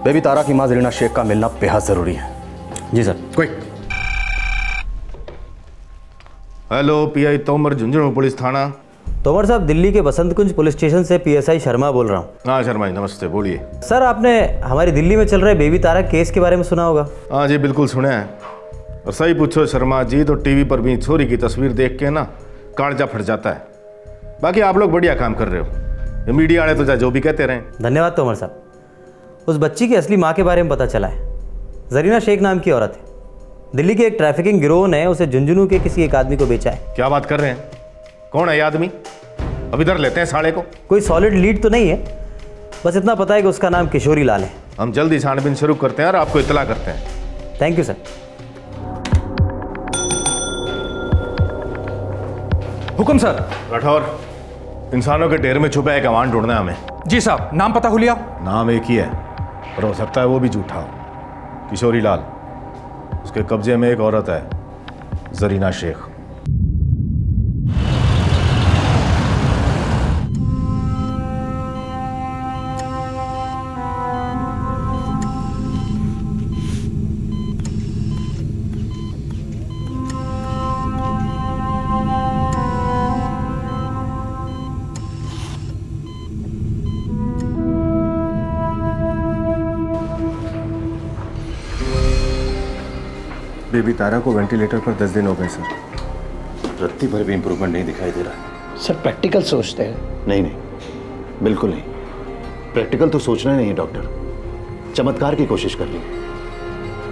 बेबी तारा की मां जरीना शेख का मिलना बेहद जरूरी है। जी sir. Quick. Hello, PI Tomar, Jhunjhunu police थाना। तोमर साहब, दिल्ली के बसंत कुंज पुलिस स्टेशन से पीएसआई शर्मा बोल रहा हूँ। हाँ शर्मा जी, नमस्ते, बोलिए। सर, आपने हमारी दिल्ली में चल रहे बेबी तारा केस के बारे में सुना होगा। हाँ जी, बिल्कुल सुना है। और सही पूछो शर्मा जी, तो टीवी पर भी छोरी की तस्वीर देख के ना कांजा फट जाता है। बाकी आप लोग बढ़िया काम कर रहे हो, ये मीडिया वाले तो जो भी कहते रहे। धन्यवाद तोमर साहब। उस बच्ची की असली माँ के बारे में पता चला है। जरीना शेख नाम की औरत है। दिल्ली के एक ट्रैफिकिंग गिरोह ने उसे झुंझुनू के किसी एक आदमी को बेचा है। क्या बात कर रहे हैं? कौन है ये आदमी? अब इधर लेते हैं साले को। कोई सॉलिड लीड तो नहीं है, बस इतना पता है कि उसका नाम किशोरी लाल है। हम जल्दी छानबीन शुरू करते हैं और आपको इत्तला करते हैं। Thank you sir. हुक्म सर। राठौर, इंसानों के ढेर में छुपा एक अमान ढूंढना है हमें। जी साहब। नाम पता हुलिया? नाम एक ही है, पर हो सकता है वो भी झूठा हो। किशोरी लाल, उसके कब्जे में एक औरत है, जरीना शेख। बेबी तारा को वेंटिलेटर पर 10 दिन हो गए सर। रत्ती भर भी इंप्रूवमेंट नहीं दिखाई दे रहा। सर प्रैक्टिकल सोचते हैं। नहीं, बिल्कुल नहीं। प्रैक्टिकल तो सोचना ही नहीं है डॉक्टर, चमत्कार की कोशिश कर ली।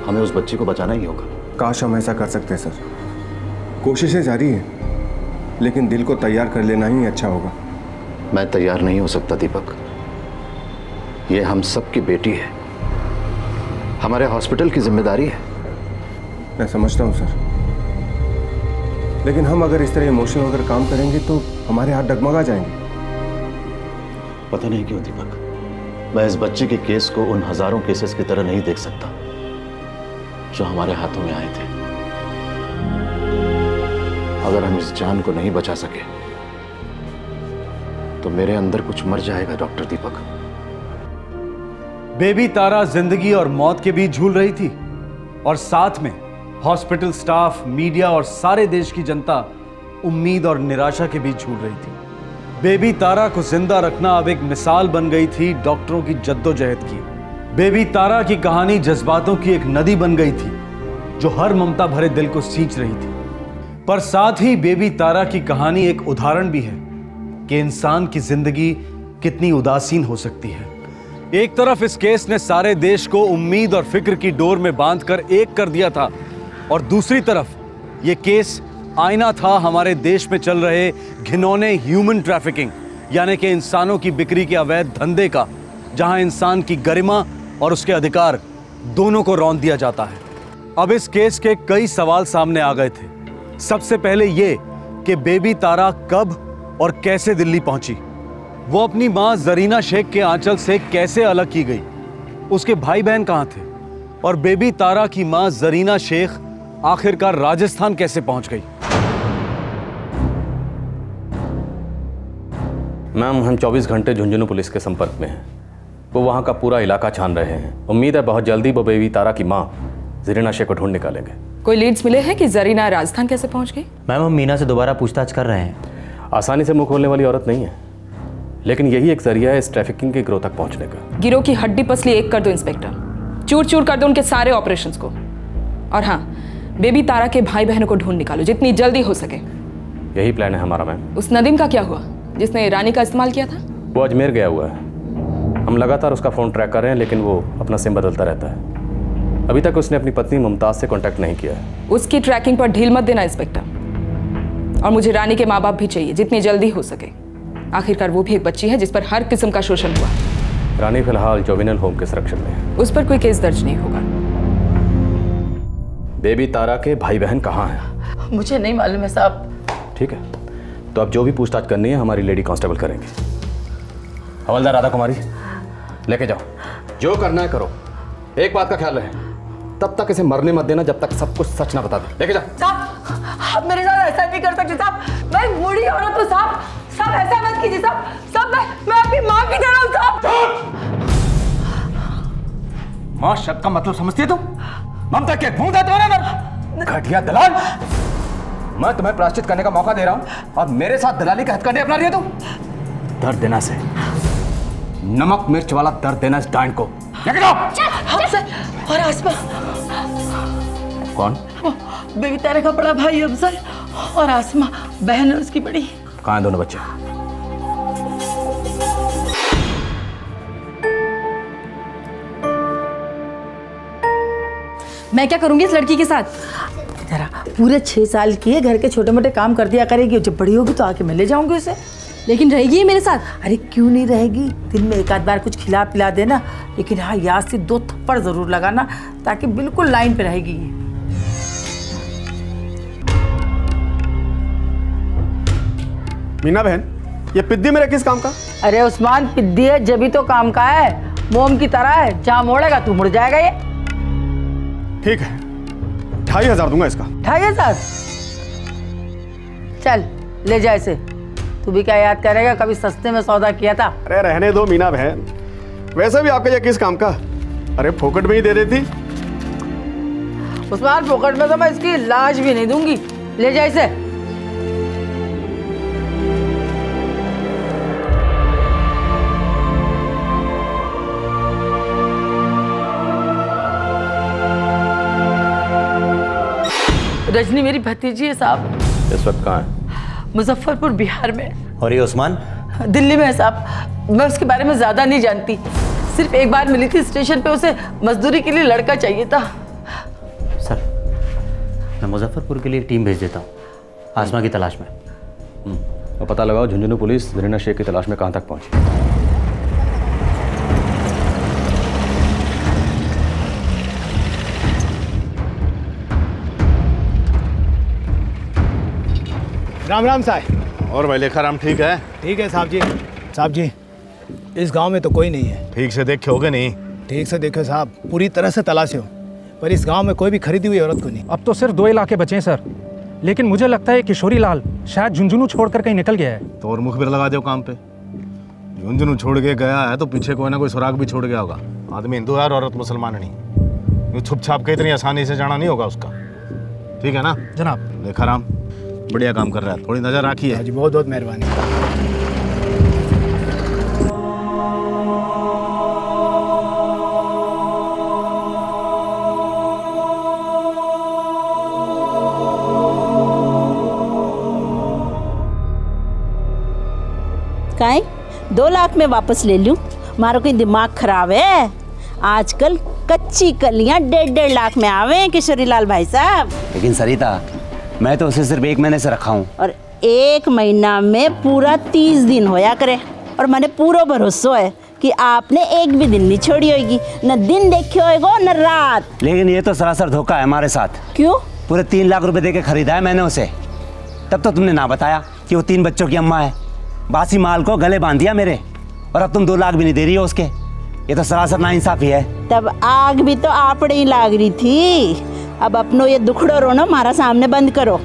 हमें उस बच्ची को बचाना ही होगा। काश हम ऐसा कर सकते हैं सर। कोशिशें जारी हैं, लेकिन दिल को तैयार कर लेना ही अच्छा होगा। मैं तैयार नहीं हो सकता दीपक। ये हम सब की बेटी है, हमारे हॉस्पिटल की जिम्मेदारी है। मैं समझता हूँ सर, लेकिन हम अगर इस तरह इमोशनल होकर काम करेंगे तो हमारे हाथ डगमगा जाएंगे। पता नहीं क्यों दीपक, मैं इस बच्चे के केस को उन हजारों केसेस की तरह नहीं देख सकता जो हमारे हाथों में आए थे। अगर हम इस जान को नहीं बचा सके तो मेरे अंदर कुछ मर जाएगा डॉक्टर दीपक। बेबी तारा जिंदगी और मौत के बीच झूल रही थी, और साथ में हॉस्पिटल स्टाफ, मीडिया और सारे देश की जनता उम्मीद और निराशा के बीच झूल रही थी। बेबी तारा को जिंदा रखना अब एक मिसाल बन गई थी डॉक्टरों की जद्दोजहद की। बेबी तारा की कहानी जज्बातों की एक नदी बन गई थी जो हर ममता भरे दिल को सींच रही थी। पर साथ ही बेबी तारा की कहानी एक उदाहरण भी है कि इंसान की जिंदगी कितनी उदासीन हो सकती है। एक तरफ इस केस ने सारे देश को उम्मीद और फिक्र की डोर में बांधकर एक कर दिया था, और दूसरी तरफ यह केस आईना था हमारे देश में चल रहे घिनौने ह्यूमन ट्रैफिकिंग, यानी कि इंसानों की बिक्री के अवैध धंधे का, जहां इंसान की गरिमा और उसके अधिकार दोनों को रौंद दिया जाता है। अब इस केस के कई सवाल सामने आ गए थे। सबसे पहले ये कि बेबी तारा कब और कैसे दिल्ली पहुंची, वो अपनी मां जरीना शेख के आंचल से कैसे अलग की गई, उसके भाई बहन कहां थे, और बेबी तारा की मां जरीना शेख आखिरकार राजस्थान कैसे पहुंच गई। मैम, हम 24 घंटे झुंझुनू पुलिस के संपर्क में हैं। वो वहाँ का पूरा इलाका छान रहे हैं। उम्मीद है बहुत जल्दी वो बेबी तारा की माँ जरीना शेख को ढूंढ निकालेंगे। कोई लीड्स मिले हैं कि जरीना राजस्थान कैसे पहुंच गई? मैम, हम मीना से दोबारा पूछताछ कर रहे हैं। आसानी से मुंह खोलने वाली औरत नहीं है। लेकिन यही एक जरिया है इस ट्रैफिकिंग के गिरोह तक पहुंचने का। गिरोह की हड्डी पसली एक कर दो इंस्पेक्टर, चूर चूर कर दो उनके सारे ऑपरेशंस को। और हाँ, बेबी तारा के भाई बहनों को ढूंढ निकालो जितनी जल्दी हो सके। यही प्लान है हमारा मैम। उस नदीम का क्या हुआ जिसने रानी का इस्तेमाल किया था? वो अजमेर गया हुआ है। हम लगातार उसका फ़ोन ट्रैक कर रहे हैं, लेकिन वो अपना सिम बदलता रहता है। अभी तक उसने अपनी पत्नी मुमताज़ से कांटेक्ट नहीं किया है। उसकी ट्रैकिंग पर ढील मत देना इंस्पेक्टर। और मुझे रानी के माँ बाप भी चाहिए जितनी जल्दी हो सके। आखिरकार वो भी एक बच्ची है जिस पर हर किस्म का शोषण हुआ। रानी फिलहाल जोविनल होम के संरक्षण में है। उस पर कोई केस दर्ज नहीं होगा। बेबी तारा के भाई बहन कहाँ हैं? मुझे नहीं मालूम है साहब। ठीक है, तो अब जो भी पूछताछ करनी है हमारी लेडी कांस्टेबल करेंगे। हवलदार राधा कुमारी, लेके जाओ, जो करना है करो। एक बात का ख्याल रहे, तब तक इसे मरने मत देना जब तक सब कुछ सच ना बता दे। लेके जाओ। साहब आप मेरे साथ ऐसा नहीं कर सकते साहब। मैं एक बूढ़ी औरत हूँ साहब। साहब ऐसा मत कीजिए साहब। साहब मैं आपकी माँ की तरह हूँ साहब। माँ शब्द का मतलब समझती है तुम? ममता के मुंह देते हो ना घटिया दलाल। मैं तुम्हें प्रायश्चित करने का मौका दे रहा हूँ और मेरे साथ दलाली का हथकंडे अपना रही हो तुम। दर्द देना से नमक मिर्च वाला दर्द देना इस डांड को। और आसमा कौन? बेबी तारा का बड़ा भाई अफजल और आसमा बहन है उसकी बड़ी। कहाँ हैं दोनों बच्चे? मैं क्या करूंगी इस लड़की के साथ? जरा पूरे 6 साल की है, घर के छोटे मोटे काम कर दिया करेगी। जब बड़ी होगी तो आके मैं ले जाऊंगी उसे। लेकिन रहेगी मेरे साथ? अरे क्यों नहीं रहेगी, दिन में एक आध बार कुछ खिला पिला देना। लेकिन हाँ, याद से 2 थप्पड़ जरूर लगाना ताकि बिल्कुल लाइन पे रहेगी। मीना बहन, ये पिद्दी मेरा किस काम का? अरे उस्मान, पिद्दी है जब भी तो काम का है। मोम की तरह है, जहाँ मोड़ेगा तू मुड़ जाएगा। ये ठीक है, 2500 दूंगा इसका। 2500? चल ले जा इसे। तू भी क्या याद करेगा, कभी सस्ते में सौदा किया था। अरे रहने दो मीना बहन, वैसे भी आपका ये किस काम का? अरे फोकट में ही दे देती। उस्मान, फोकट में तो मैं इसकी लाज भी नहीं दूंगी। ले जा इसे। रजनी मेरी भतीजी है साहब। इस वक्त कहाँ है? मुजफ्फरपुर बिहार में। और ये उस्मान? दिल्ली में है साहब। मैं उसके बारे में ज्यादा नहीं जानती, सिर्फ एक बार मिली थी स्टेशन पे। उसे मजदूरी के लिए लड़का चाहिए था। सर, मैं मुजफ्फरपुर के लिए एक टीम भेज देता हूँ आसमा की तलाश में। तो पता लगाओ झुंझुनू पुलिस जरीना शेख की तलाश में कहाँ तक पहुँची। राम राम साहब। और भाई लेखाराम ठीक है? ठीक है साहब जी। साहब जी, इस गांव में तो कोई नहीं है। ठीक से देखे होगे? नहीं ठीक से देखो साहब, पूरी तरह से तलाशे हो, पर इस गांव में कोई भी खरीदी हुई औरत को नहीं। अब तो सिर्फ 2 इलाके बचे हैं सर, लेकिन मुझे लगता है किशोरी लाल शायद झुंझुनू छोड़कर कहीं निकल गया है। तो और मुखबिर लगा दो काम पे। झुंझुनू छोड़ के गया है तो पीछे कोई ना कोई सुराग भी छोड़ गया होगा। आदमी हिंदू है और औरत मुसलमान नहीं। छुप छाप के इतनी आसानी से जाना नहीं होगा उसका। ठीक है ना जनाब? लेखाराम बढ़िया काम कर रहा है, थोड़ी नजर रखिए। हाँ जी, बहुत बहुत मेहरबानी। काहे 2 लाख में वापस ले लूं? मारो कोई दिमाग खराब है? आजकल कच्ची कलियां 1.5 लाख में आवे हैं किशोरी लाल भाई साहब। लेकिन सरिता, मैं तो उसे सिर्फ 1 महीने से रखा हूँ। और 1 महीना में पूरा 30 दिन होया करे। और मैंने पूरा भरोसा है कि आपने एक भी दिन नहीं छोड़ी होगी, न दिन देखे होएगा न रात। लेकिन ये तो सरासर धोखा है हमारे साथ। क्यों? पूरे 3 लाख रुपए दे के खरीदा है मैंने उसे। तब तो तुमने ना बताया कि वो 3 बच्चों की अम्मा है। बासी माल को गले बांध दिया मेरे, और अब तुम 2 लाख भी नहीं दे रही हो उसके। ये तो सरासर नाइंसाफी है। तब आग भी तो आपड़े ही लाग रही थी। अब अपनो ये दुखड़ो रोना हमारा सामने बंद करो,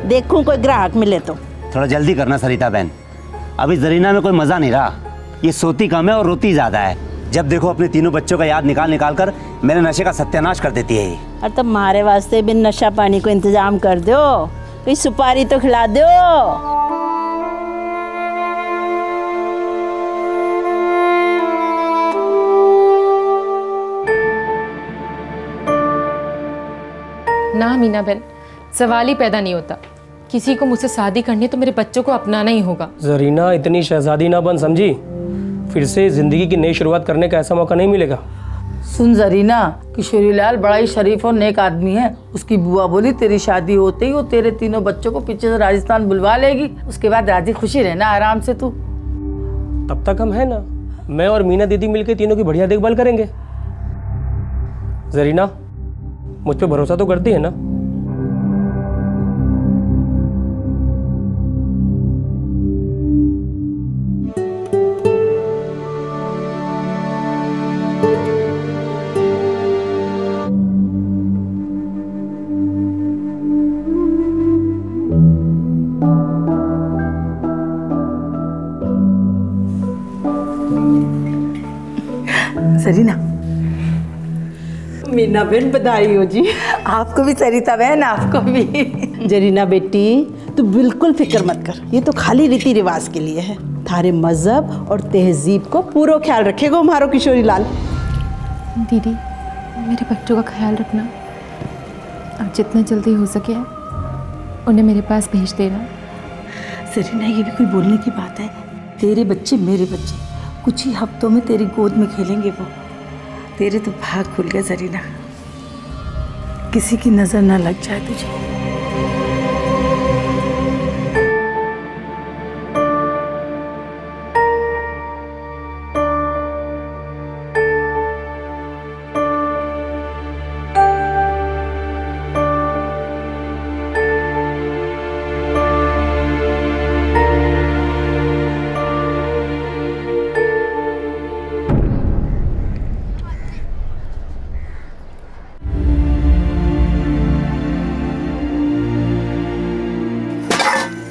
देखूं कोई ग्राहक मिले तो। थोड़ा जल्दी करना सरिता बहन, अभी जरीना में कोई मजा नहीं रहा। ये सोती कम है और रोती ज्यादा है। जब देखो अपने तीनों बच्चों का याद निकाल निकाल कर मेरे नशे का सत्यानाश कर देती है ये। और तब हमारे वास्ते भी नशा पानी को इंतजाम कर दो, कोई सुपारी तो खिला दो। ना मीना बहन, सवाल ही पैदा नहीं होता। किसी को मुझसे शादी करनी है तो मेरे बच्चों को अपनाना ही होगा। जरीना इतनी शहजादी ना बन, समझी? फिर से जिंदगी की नई शुरुआत करने का ऐसा मौका नहीं मिलेगा। सुन जरीना, किशोरी लाल बड़ा ही शरीफ और नेक आदमी है। उसकी बुआ बोली तेरी शादी होते ही वो तेरे तीनों बच्चों को पीछे से राजस्थान बुलवा लेगी। उसके बाद राजी खुशी रहना आराम से तू। तब तक हम है ना, मैं और मीना दीदी मिलकर तीनों की बढ़िया देखभाल करेंगे। जरीना, मुझ पे भरोसा तो करती है ना? जरीना, मीना बहन बधाई हो जी। आपको भी सरिता बहन, आपको भी। जरीना बेटी, तू बिल्कुल फिक्र मत कर, ये तो खाली रीति रिवाज के लिए है। थारे मजहब और तहजीब को पूरा ख्याल रखेगा हमारो किशोरी लाल। दीदी, मेरे बच्चों का ख्याल रखना और जितना जल्दी हो सके उन्हें मेरे पास भेज देना। जरीना, ये भी कोई बोलने की बात है? तेरे बच्चे मेरे बच्चे, कुछ ही हफ्तों में तेरी गोद में खेलेंगे वो। तेरे तो भाग खुल गए जरीना, किसी की नजर ना लग जाए तुझे।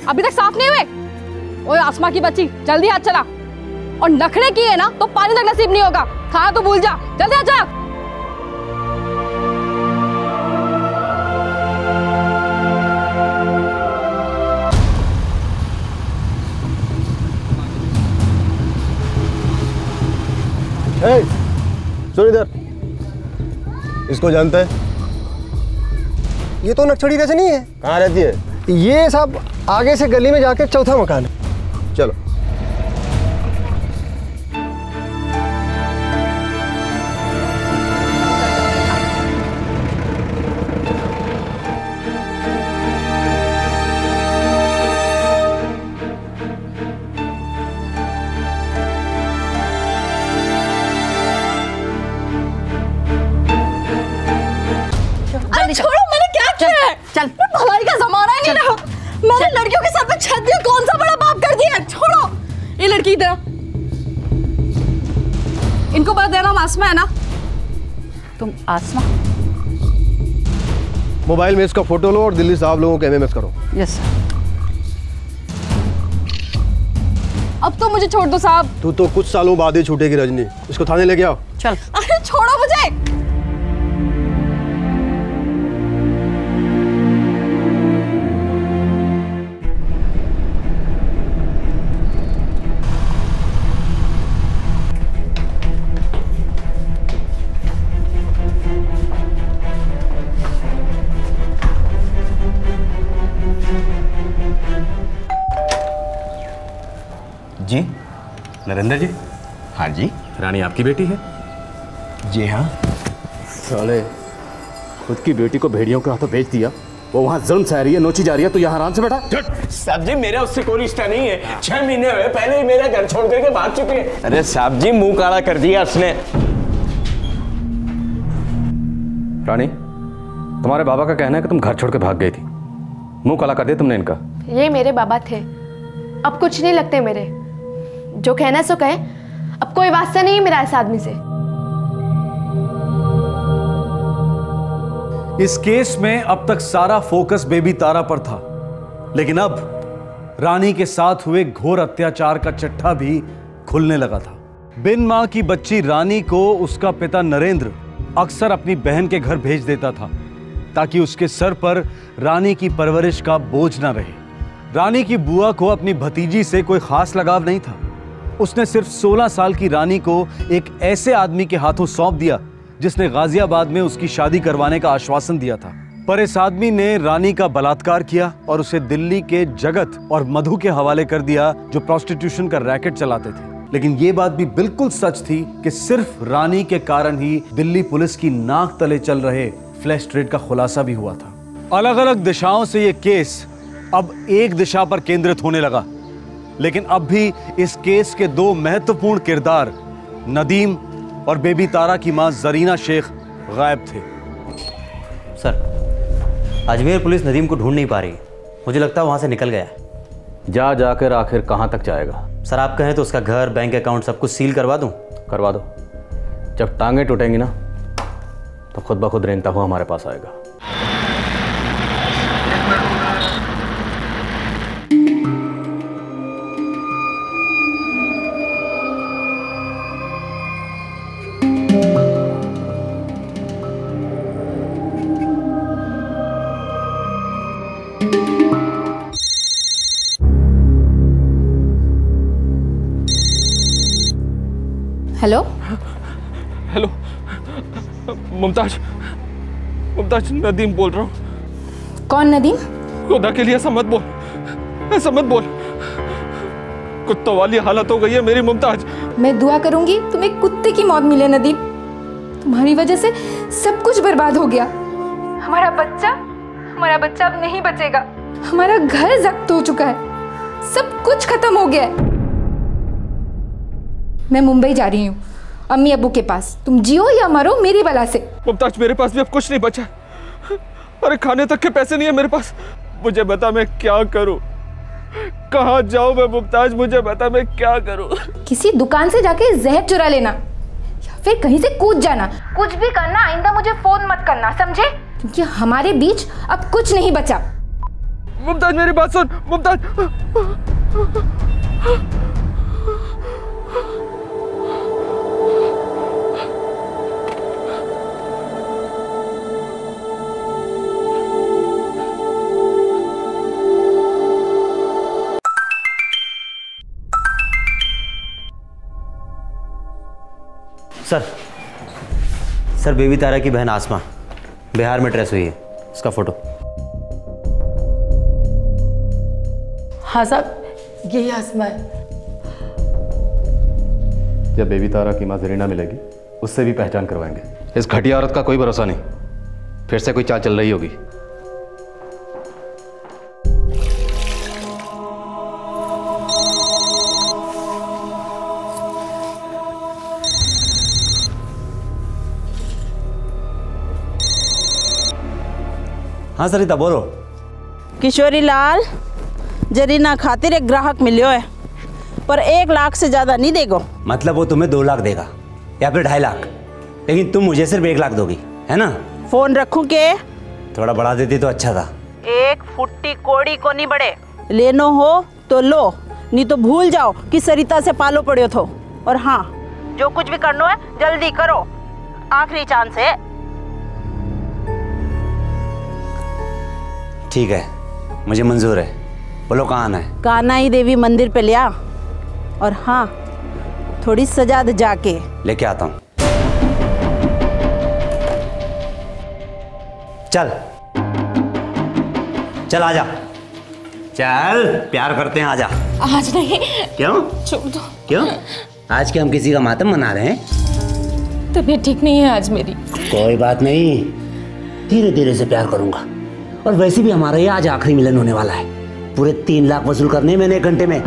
अभी तक साफ नहीं हुए? ओए आसमा की बच्ची, जल्दी हाथ चला। और नखरे किए ना तो पानी तक नसीब नहीं होगा। खाना तो भूल जा, जल्दी हाथ चला। सुन इधर, इसको जानता है? ये तो नक्सड़ी कैसे नहीं है। कहाँ रहती है? ये सब आगे से गली में जाके चौथा मकान है। चलो। अरे छोड़ो, मैंने क्या किया है? चल, भलाई का जमाना ही नहीं रहा। मैंने लड़कियों के सर पे छत दिया, कौन सा बड़ा पाप कर दिया? छोड़ो। ये लड़की इधर, इनको बता देना आसमा है ना? तुम आसमा? मोबाइल में इसका फोटो लो और दिल्ली साहब लोगों को एमएमएस करो। Yes sir. अब तो मुझे छोड़ दो साहब। तू तो कुछ सालों बाद ही छूटेगी रजनी। इसको थाने लेके आओ। चल। अरे छोड़ो मुझे। जी नरेंद्र जी। हाँ जी। रानी आपकी बेटी है? जी हाँ। साले, खुद की बेटी को भेड़ियों के हाथों बेच दिया। वो वहाँ जुल्म सह रही है, नोची जा रही है, तो यहाँ आराम से बैठा। साहब जी, मेरा उससे कोई रिश्ता नहीं है। 6 महीने हुए पहले ही मेरा घर छोड़ करके भाग चुके हैं। अरे साहब जी, मुंह काला कर दिया उसने। रानी, तुम्हारे बाबा का कहना है कि तुम घर छोड़ के भाग गई थी। मुंह काला कर दिया तुमने इनका। ये मेरे बाबा थे, अब कुछ नहीं लगते मेरे। जो कहना है सो कहे, अब कोई वास्ता नहीं है मेरा इस आदमी से। इस केस में अब तक सारा फोकस बेबी तारा पर था, लेकिन अब रानी के साथ हुए घोर अत्याचार का चट्टा भी खुलने लगा था। बिन मां की बच्ची रानी को उसका पिता नरेंद्र अक्सर अपनी बहन के घर भेज देता था ताकि उसके सर पर रानी की परवरिश का बोझ ना रहे। रानी की बुआ को अपनी भतीजी से कोई खास लगाव नहीं था। उसने सिर्फ 16 साल की रानी को एक ऐसे आदमी के हाथों सौंप दिया जिसने गाजियाबाद में उसकी शादी करवाने का आश्वासन दिया था। पर इस आदमी ने रानी का बलात्कार किया और उसे दिल्ली के जगत और मधु के हवाले कर दिया, जो प्रोस्टिट्यूशन का रैकेट चलाते थे। लेकिन यह बात भी बिल्कुल सच थी कि सिर्फ रानी के कारण ही दिल्ली पुलिस की नाक तले चल रहे फ्लैश ट्रेड का खुलासा भी हुआ था। अलग अलग दिशाओं से यह केस अब एक दिशा पर केंद्रित होने लगा, लेकिन अब भी इस केस के दो महत्वपूर्ण किरदार नदीम और बेबी तारा की मां जरीना शेख गायब थे। सर, अजमेर पुलिस नदीम को ढूंढ नहीं पा रही। मुझे लगता है वहां से निकल गया। जा जाकर आखिर कहां तक जाएगा? सर, आप कहें तो उसका घर, बैंक अकाउंट सब कुछ सील करवा दूं? करवा दो। जब टांगे टूटेंगी ना तो खुद ब खुद रेंगता हुआ हमारे पास आएगा। हेलो हेलो, मुमताज नदीम बोल रहा हूँ। कौन नदीम? खुदा के लिए ऐसा मत बोल। कुत्तों वाली हालत हो गई है मेरी मुमताज। मैं दुआ करूंगी तुम्हें कुत्ते की मौत मिले नदीम। तुम्हारी वजह से सब कुछ बर्बाद हो गया। हमारा बच्चा अब नहीं बचेगा। हमारा घर जब्त हो चुका है। सब कुछ खत्म हो गया है। मैं मुंबई जा रही हूँ अम्मी अब्बू के पास। तुम जियो या मरो मेरी बला से। मुमताज, मेरे पास भी अब कुछ नहीं बचा। अरे खाने तक के पैसे नहीं है मेरे पास। मुझे बता मैं क्या करूँ, कहाँ जाऊँ मैं मुमताज? मुझे बता मैं क्या करूँ? किसी दुकान से जाके जहर चुरा लेना या फिर कहीं से कूद जाना। कुछ भी करना, आइंदा मुझे फोन मत करना, समझे? क्योंकि हमारे बीच अब कुछ नहीं बचा। मुमताज मेरी बात सुन। मुमताज, सर, बेबी तारा की बहन आसमा बिहार में ट्रेस हुई है। उसका फोटो। हाँ साहब, यही आसमा है। जब बेबी तारा की मां जरीना मिलेगी उससे भी पहचान करवाएंगे। इस घटिया औरत का कोई भरोसा नहीं, फिर से कोई चाल चल रही होगी। हाँ सरिता, बोलो। किशोरी लाल, जरीना खातिर एक ग्राहक मिलियो है, पर 1 लाख से ज्यादा नहीं देगो। मतलब वो तुम्हें 2 लाख देगा या फिर 2.5 लाख, लेकिन तुम मुझे सिर्फ 1 लाख दोगी, है ना? फोन रखूं के? थोड़ा बढ़ा देती तो अच्छा था। 1 फुट्टी कोड़ी को नहीं बढ़े। लेनो हो तो लो, नहीं तो भूल जाओ कि सरिता से पालो पड़ियो थो। और हाँ, जो कुछ भी करना है जल्दी करो, आखिरी चांस है। ठीक है, मुझे मंजूर है। बोलो कहाँ आना है? कानाई देवी मंदिर पे ले आ, और हाँ, थोड़ी सजा दे जाके। लेके आता हूँ। चल चल, आजा। चल, प्यार करते हैं, आजा। आज नहीं। क्यों? छोड़ दो। क्यों? आज के हम किसी का मातम मना रहे हैं? तबीयत ठीक नहीं है आज मेरी। कोई बात नहीं, धीरे धीरे से प्यार करूंगा। और वैसे भी हमारा ये आज आखिरी मिलन होने वाला है। पूरे 3 लाख वसूल करने हैं मैंने 1 घंटे में।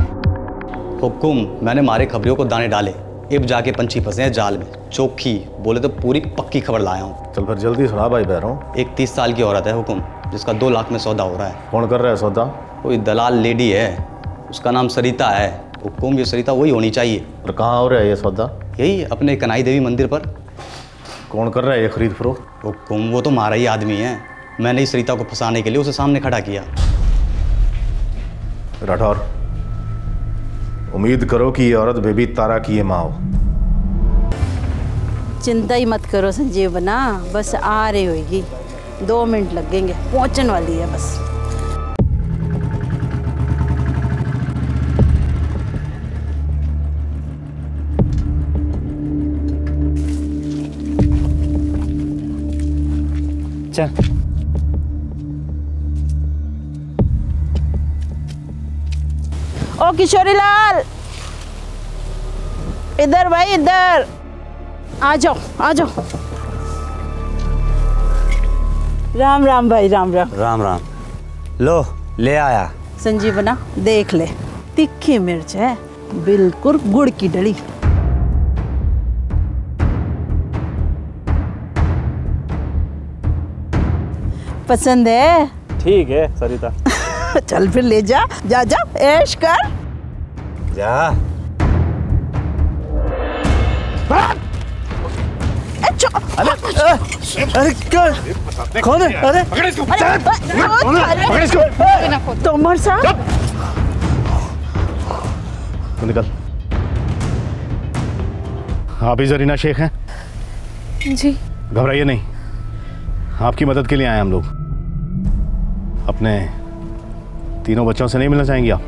हुकुम, मैंने मारे खबरियों को दाने डाले, अब जाके पंछी फंसे हैं जाल में। चोखी बोले तो पूरी पक्की खबर लाया हूँ। चल फिर जल्दी सुना भाई बहरों। एक 30 साल की औरत है हुकुम, जिसका 2 लाख में सौदा हो रहा है। कौन कर रहा है सौदा? कोई दलाल लेडी है, उसका नाम सरिता है। हुकुम, ये सरिता वही होनी चाहिए। और कहाँ हो रहा है ये सौदा? यही अपने कनाई देवी मंदिर पर। कौन कर रहा है ये खरीद फरोख्त? हुकुम, वो तो मारा ही आदमी है। मैंने इस सरिता को फंसाने के लिए उसे सामने खड़ा किया। राठौर, उम्मीद करो कि ये औरत बेबी तारा की ये माँ हो। चिंता ही मत करो संजीव बना, बस आ रही होगी। 2 मिनट लगेंगे, पहुंचने वाली है बस। चल ओ किशोरी लाल, इधर भाई इधर आ जाओ, आ जाओ। राम राम भाई, राम राम। राम राम। लो ले आया। संजीवना देख ले, तीखी मिर्च है, बिल्कुल गुड़ की डली। पसंद है? ठीक है सरिता। चल फिर ले जा, जा जा ऐश कर जा। अरे क्या कौन है? अरे पकड़ इसको। तोमर साहब तो निकल। आप ही जरीना शेख हैं? जी। घबराइए नहीं, आपकी मदद के लिए आए हम लोग। अपने तीनों बच्चों से नहीं मिलना चाहेंगी आप?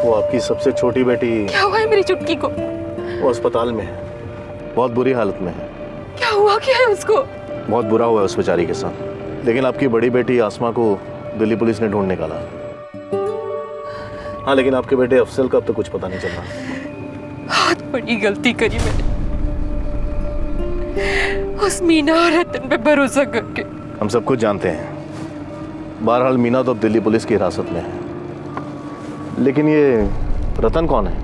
वो आपकी सबसे छोटी बेटी। क्या हुआ है मेरी चुटकी को? वो अस्पताल में है, बहुत बुरी हालत में है। क्या हुआ क्या है उसको? बहुत बुरा हुआ है उस बेचारी के साथ, लेकिन आपकी बड़ी बेटी आसमा को दिल्ली पुलिस ने ढूंढ निकाला। हाँ, लेकिन आपके बेटे अफसल का अब तक कुछ पता नहीं चल रहा। बहुत बड़ी गलती करी मैंने, उस मीना और रतन पे भरोसा करके। हम सब कुछ जानते हैं। बहरहाल मीना तो अब दिल्ली पुलिस की हिरासत में है, लेकिन ये रतन कौन है?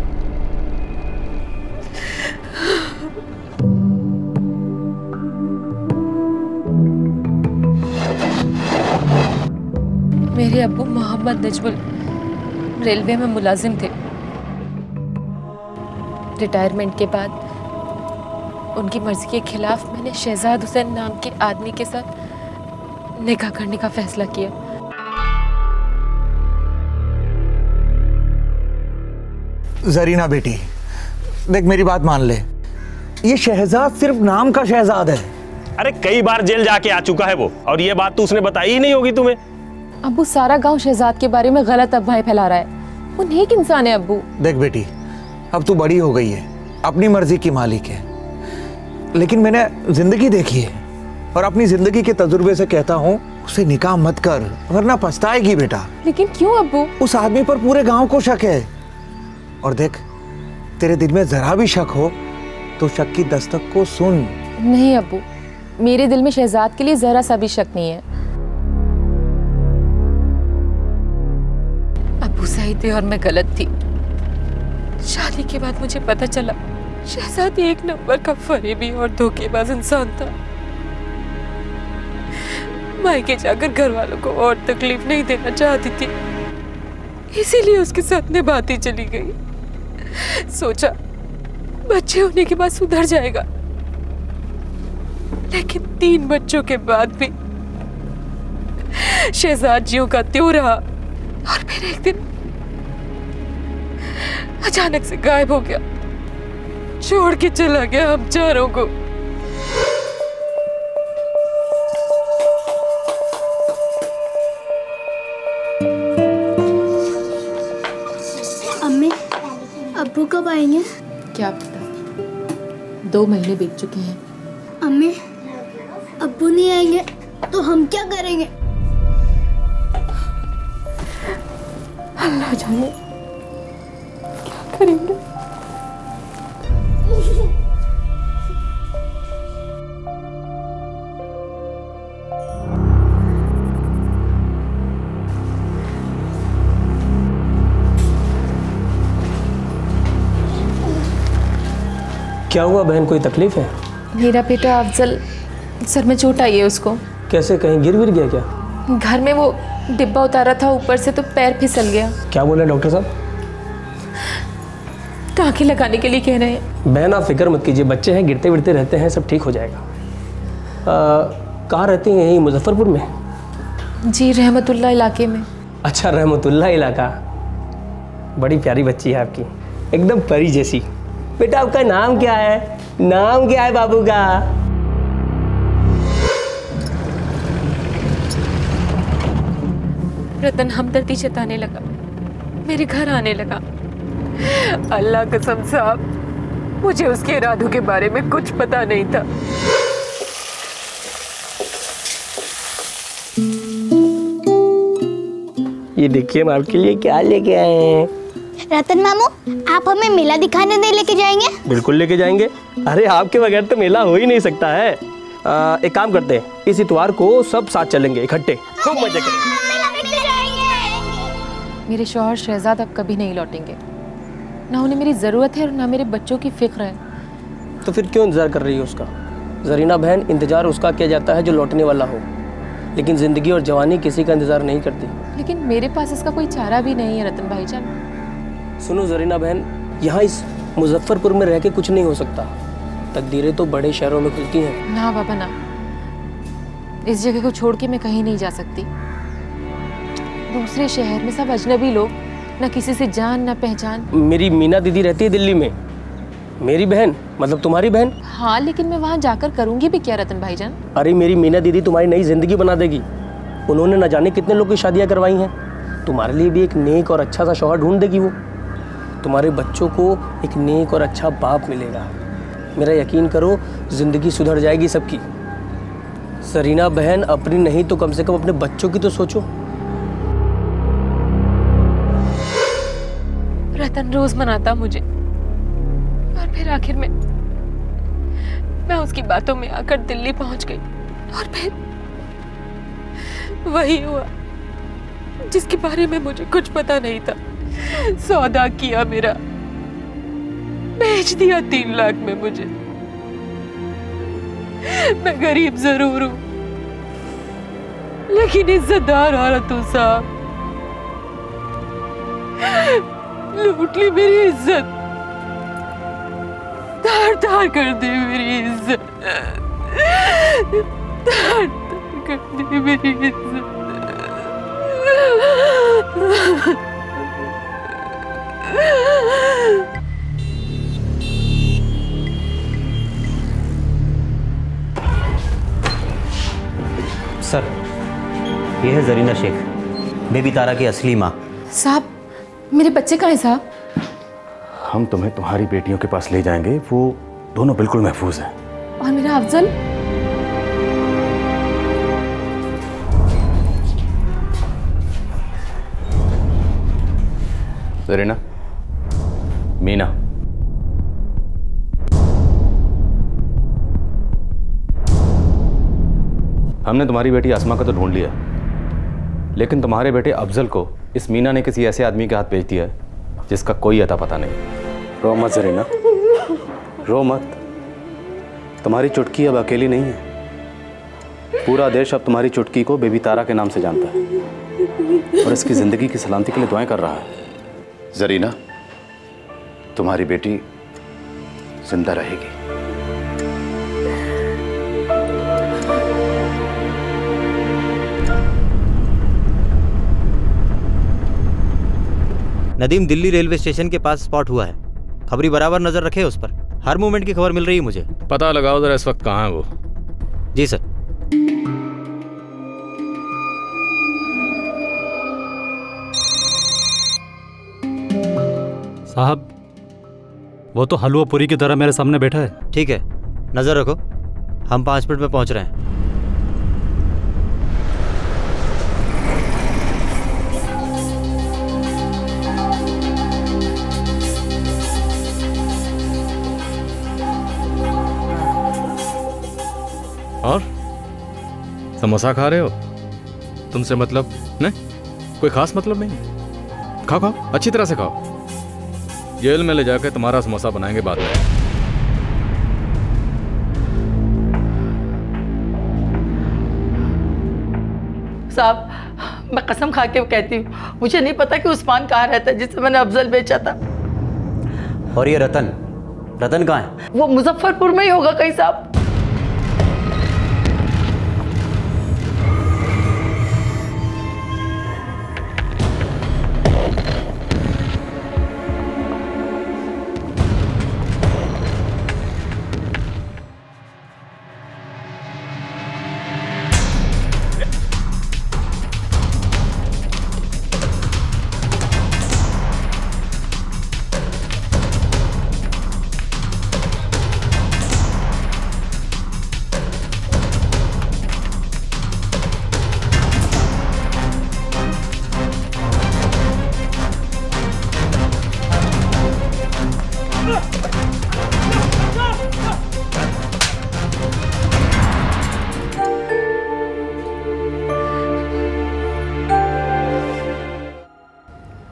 मेरे अब्बू मोहम्मद नजमुल रेलवे में मुलाजिम थे। रिटायरमेंट के बाद उनकी मर्जी के खिलाफ मैंने शहजाद हुसैन नाम के आदमी के साथ निकाह करने का फैसला किया। जरीना बेटी, देख मेरी बात मान ले, ये शहजाद सिर्फ नाम का शहजाद है। अरे कई बार जेल जाके आ चुका है वो, और ये बात तो उसने बताई ही नहीं होगी तुम्हें। अब्बू सारा गांव शहजाद के बारे में गलत अफवाहें फैला रहा है। वो नेक इंसान है अब्बू। देख बेटी, अब तू बड़ी हो गई है, अपनी मर्जी की मालिक है, लेकिन मैंने जिंदगी देखी है और अपनी जिंदगी के तजुर्बे से कहता हूँ उसे निकाह मत कर, वरना पछताएगी बेटा। लेकिन क्यों अब्बू? उस आदमी पर पूरे गांव को शक है, और देख तेरे दिल में जरा भी शक हो तो शक की दस्तक को सुन। नहीं अब्बू, मेरे दिल में शहजाद के लिए जरा सा भी शक नहीं है। अब्बू सही थे और मैं गलत थी। शादी के बाद मुझे पता चला शहजाद एक नंबर का फरेबी और धोखेबाज इंसान था। मायके जाकर घर वालों को और तकलीफ नहीं देना चाहती थी, इसीलिए उसके साथ निभाती चली गई। सोचा बच्चे होने के बाद सुधर जाएगा, लेकिन 3 बच्चों के बाद भी शहजाद जियों का त्यों रहा, और फिर एक दिन अचानक से गायब हो गया, छोड़ के चला गया हम चारों को। अम्मी, अब्बू कब आएंगे? क्या पता, 2 महीने बीत चुके हैं। अम्मी, अब्बू नहीं आएंगे तो हम क्या करेंगे? अल्लाह जाने क्या करेंगे। क्या हुआ बहन, कोई तकलीफ है? मेरा बेटा अफजल, सर में चोट आई है उसको। कैसे, कहीं गिर गया क्या? घर में वो डिब्बा उतारा था ऊपर से, तो पैर फिसल गया। क्या बोले डॉक्टर साहब? टाँके लगाने के लिए कह रहे हैं। बहन आप फिक्र मत कीजिए, बच्चे हैं, गिरते विरते रहते हैं, सब ठीक हो जाएगा। कहाँ रहती हैं? यहीं मुजफ्फरपुर में? जी, रहमतुल्लाह इलाके में। अच्छा, रहमतुल्लाह इलाका। बड़ी प्यारी बच्ची है आपकी, एकदम परी जैसी। बेटा आपका नाम क्या है? नाम क्या है बाबू का? रतन हमदर्दी जताने लगा। मेरे घर आने लगा। अल्लाह कसम साहब, मुझे उसके इरादों के बारे में कुछ पता नहीं था। ये देखिए हम आपके लिए क्या लेके आए हैं। रतन मामू, आप हमें मेला दिखाने नहीं लेके जाएंगे? बिल्कुल लेके जाएंगे। अरे आपके बगैर तो मेला हो ही नहीं सकता है। एक काम करते हैं, इस इतवार को सब साथ चलेंगे इकट्ठे, खूब मजे करेंगे। मेरे शौहर शहजाद अब कभी नहीं लौटेंगे। ना उन्हें मेरी ज़रूरत है और ना मेरे बच्चों की फिक्र है। तो फिर क्यों इंतज़ार कर रही है उसका? जरीना बहन, इंतज़ार उसका किया जाता है जो लौटने वाला हो, लेकिन ज़िंदगी और जवानी किसी का इंतज़ार नहीं करती। लेकिन मेरे पास इसका कोई चारा भी नहीं है रतन भाईजान। सुनो जरीना बहन, यहाँ इस मुजफ्फरपुर में रह के कुछ नहीं हो सकता। तकदीरें तो बड़े शहरों में खुलती हैं। ना बाबा ना, इस जगह को छोड़ के मैं कहीं नहीं जा सकती। दूसरे शहर में सब अजनबी लोग, ना किसी से जान ना पहचान। मेरी मीना दीदी रहती है दिल्ली में। मेरी बहन मतलब तुम्हारी बहन। हाँ, लेकिन मैं वहाँ जाकर करूँगी भी क्या रतन भाईजान? अरे मेरी मीना दीदी तुम्हारी नई जिंदगी बना देगी। उन्होंने न जाने कितने लोग की शादियाँ करवाई हैं। तुम्हारे लिए भी एक नेक और अच्छा सा शौहर ढूंढ देगी वो। तुम्हारे बच्चों को एक नेक और अच्छा बाप मिलेगा। मेरा यकीन करो, जिंदगी सुधर जाएगी सबकी। सरीना बहन, अपनी नहीं तो कम से कम अपने बच्चों की तो सोचो। रतन रोज मनाता मुझे, और फिर आखिर में मैं उसकी बातों में आकर दिल्ली पहुंच गई। और फिर वही हुआ जिसके बारे में मुझे कुछ पता नहीं था। सौदा किया मेरा, बेच दिया 3 लाख में मुझे। मैं गरीब जरूर हूं, लेकिन इज्जतदार औरत हूं साहब। लूट ली मेरी इज्जत, तार तार कर दी मेरी इज्जत, तार तार कर दी मेरी इज्जत। सर, ये है जरीना शेख, बेबी तारा की असली माँ। साहब, मेरे बच्चे कहाँ हैं साहब? हम तुम्हें तुम्हारी बेटियों के पास ले जाएंगे, वो दोनों बिल्कुल महफूज हैं। और मेरा अफजल? जरीना, मीना, हमने तुम्हारी बेटी आसमा को तो ढूंढ लिया, लेकिन तुम्हारे बेटे अफजल को इस मीना ने किसी ऐसे आदमी के हाथ भेज दिया है जिसका कोई अता पता नहीं। रो मत जरीना, रो मत। तुम्हारी चुटकी अब अकेली नहीं है। पूरा देश अब तुम्हारी चुटकी को बेबी तारा के नाम से जानता है और इसकी जिंदगी की सलामती के लिए दुआएं कर रहा है। जरीना, तुम्हारी बेटी जिंदा रहेगी। नदीम दिल्ली रेलवे स्टेशन के पास स्पॉट हुआ है। खबरी बराबर नजर रखे उस पर, हर मोमेंट की खबर मिल रही है मुझे। पता लगाओ जरा इस वक्त कहाँ है वो। जी सर। साहब, वो तो हलवा पूरी की तरह मेरे सामने बैठा है। ठीक है, नजर रखो, हम 5 मिनट में पहुंच रहे हैं। और समोसा खा रहे हो? तुमसे मतलब नहीं, कोई खास मतलब नहीं। खाओ खाओ, अच्छी तरह से खाओ। जेल में ले जाकर तुम्हारा समोसा बनाएंगे बाद में। साहब, मैं कसम खा के कहती हूँ, मुझे नहीं पता कि उस्मान कहाँ रहता है जिससे मैंने अफजल बेचा था। और ये रतन, रतन कहाँ है? वो मुजफ्फरपुर में ही होगा कहीं साहब।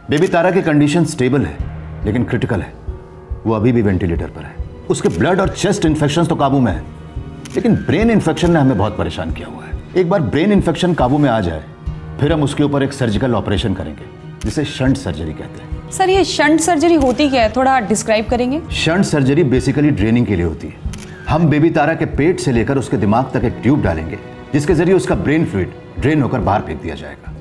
बेबी तारा की कंडीशन स्टेबल है लेकिन क्रिटिकल है। वो अभी भी वेंटिलेटर पर है। उसके ब्लड और चेस्ट इन्फेक्शन तो काबू में है, लेकिन ब्रेन इन्फेक्शन ने हमें बहुत परेशान किया हुआ है। एक बार ब्रेन इन्फेक्शन काबू में आ जाए फिर हम उसके ऊपर एक सर्जिकल ऑपरेशन करेंगे जिसे शंट सर्जरी कहते हैं। सर ये शंट सर्जरी होती क्या है, थोड़ा डिस्क्राइब करेंगे? शंट सर्जरी बेसिकली ड्रेनिंग के लिए होती है। हम बेबी तारा के पेट से लेकर उसके दिमाग तक एक ट्यूब डालेंगे जिसके जरिए उसका ब्रेन फ्लूइड ड्रेन होकर बाहर फेंक दिया जाएगा।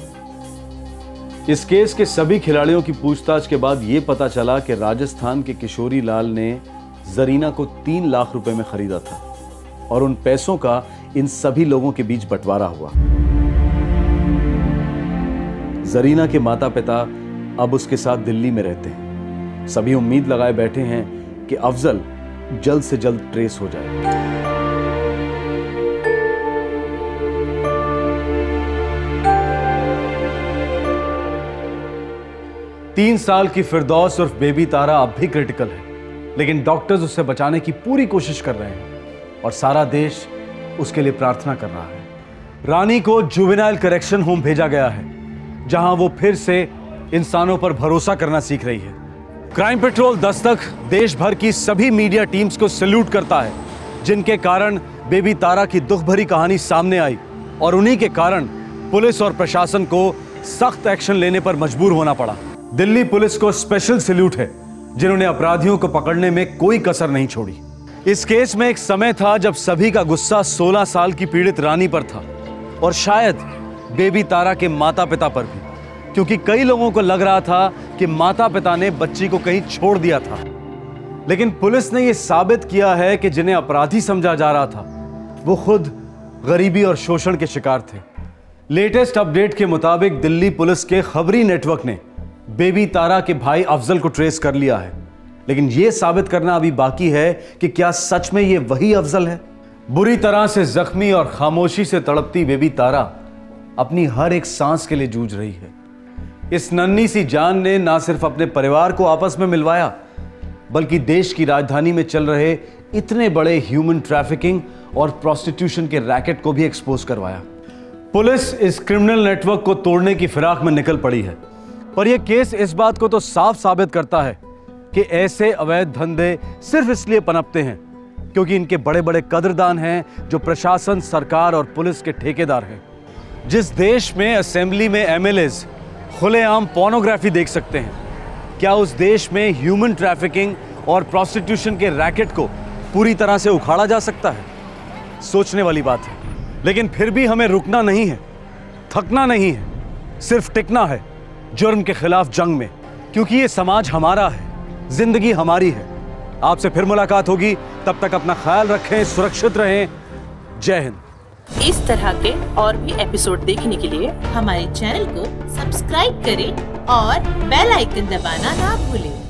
इस केस के सभी खिलाड़ियों की पूछताछ के बाद यह पता चला कि राजस्थान के किशोरी लाल ने जरीना को 3 लाख रुपए में खरीदा था और उन पैसों का इन सभी लोगों के बीच बंटवारा हुआ। जरीना के माता पिता अब उसके साथ दिल्ली में रहते हैं। सभी उम्मीद लगाए बैठे हैं कि अफजल जल्द से जल्द ट्रेस हो जाए। 3 साल की फिरदौस उर्फ बेबी तारा अब भी क्रिटिकल है, लेकिन डॉक्टर्स उसे बचाने की पूरी कोशिश कर रहे हैं और सारा देश उसके लिए प्रार्थना कर रहा है। रानी को जुवेनाइल करेक्शन होम भेजा गया है जहां वो फिर से इंसानों पर भरोसा करना सीख रही है। क्राइम पेट्रोल दस्तक देश भर की सभी मीडिया टीम्स को सैल्यूट करता है जिनके कारण बेबी तारा की दुख भरी कहानी सामने आई और उन्हीं के कारण पुलिस और प्रशासन को सख्त एक्शन लेने पर मजबूर होना पड़ा। दिल्ली पुलिस को स्पेशल सैल्यूट है जिन्होंने अपराधियों को पकड़ने में कोई कसर नहीं छोड़ी। इस केस में एक समय था जब सभी का गुस्सा 16 साल की पीड़ित रानी पर था और शायद बेबी तारा के माता पिता पर भी, क्योंकि कई लोगों को लग रहा था कि माता पिता ने बच्ची को कहीं छोड़ दिया था। लेकिन पुलिस ने यह साबित किया है कि जिन्हें अपराधी समझा जा रहा था वो खुद गरीबी और शोषण के शिकार थे। लेटेस्ट अपडेट के मुताबिक दिल्ली पुलिस के खबरी नेटवर्क ने बेबी तारा के भाई अफजल को ट्रेस कर लिया है, लेकिन यह साबित करना अभी बाकी है कि क्या सच में यह वही अफजल है। बुरी तरह से जख्मी और खामोशी से तड़पती बेबी तारा अपनी हर एक सांस के लिए जूझ रही है। इस नन्ही सी जान ने ना सिर्फ अपने परिवार को आपस में मिलवाया बल्कि देश की राजधानी में चल रहे इतने बड़े ह्यूमन ट्रैफिकिंग और प्रोस्टिट्यूशन के रैकेट को भी एक्सपोज करवाया। पुलिस इस क्रिमिनल नेटवर्क को तोड़ने की फिराक में निकल पड़ी है, पर यह केस इस बात को तो साफ साबित करता है कि ऐसे अवैध धंधे सिर्फ इसलिए पनपते हैं क्योंकि इनके बड़े बड़े कदरदान हैं जो प्रशासन, सरकार और पुलिस के ठेकेदार हैं। जिस देश में असेंबली में एमएलएज खुलेआम पोर्नोग्राफी देख सकते हैं, क्या उस देश में ह्यूमन ट्रैफिकिंग और प्रोस्टिट्यूशन के रैकेट को पूरी तरह से उखाड़ा जा सकता है? सोचने वाली बात है। लेकिन फिर भी हमें रुकना नहीं है, थकना नहीं है, सिर्फ टिकना है जुर्म के खिलाफ जंग में, क्योंकि ये समाज हमारा है, जिंदगी हमारी है। आपसे फिर मुलाकात होगी, तब तक अपना ख्याल रखें, सुरक्षित रहें। जय हिंद। इस तरह के और भी एपिसोड देखने के लिए हमारे चैनल को सब्सक्राइब करें और बेल आइकन दबाना ना भूलें।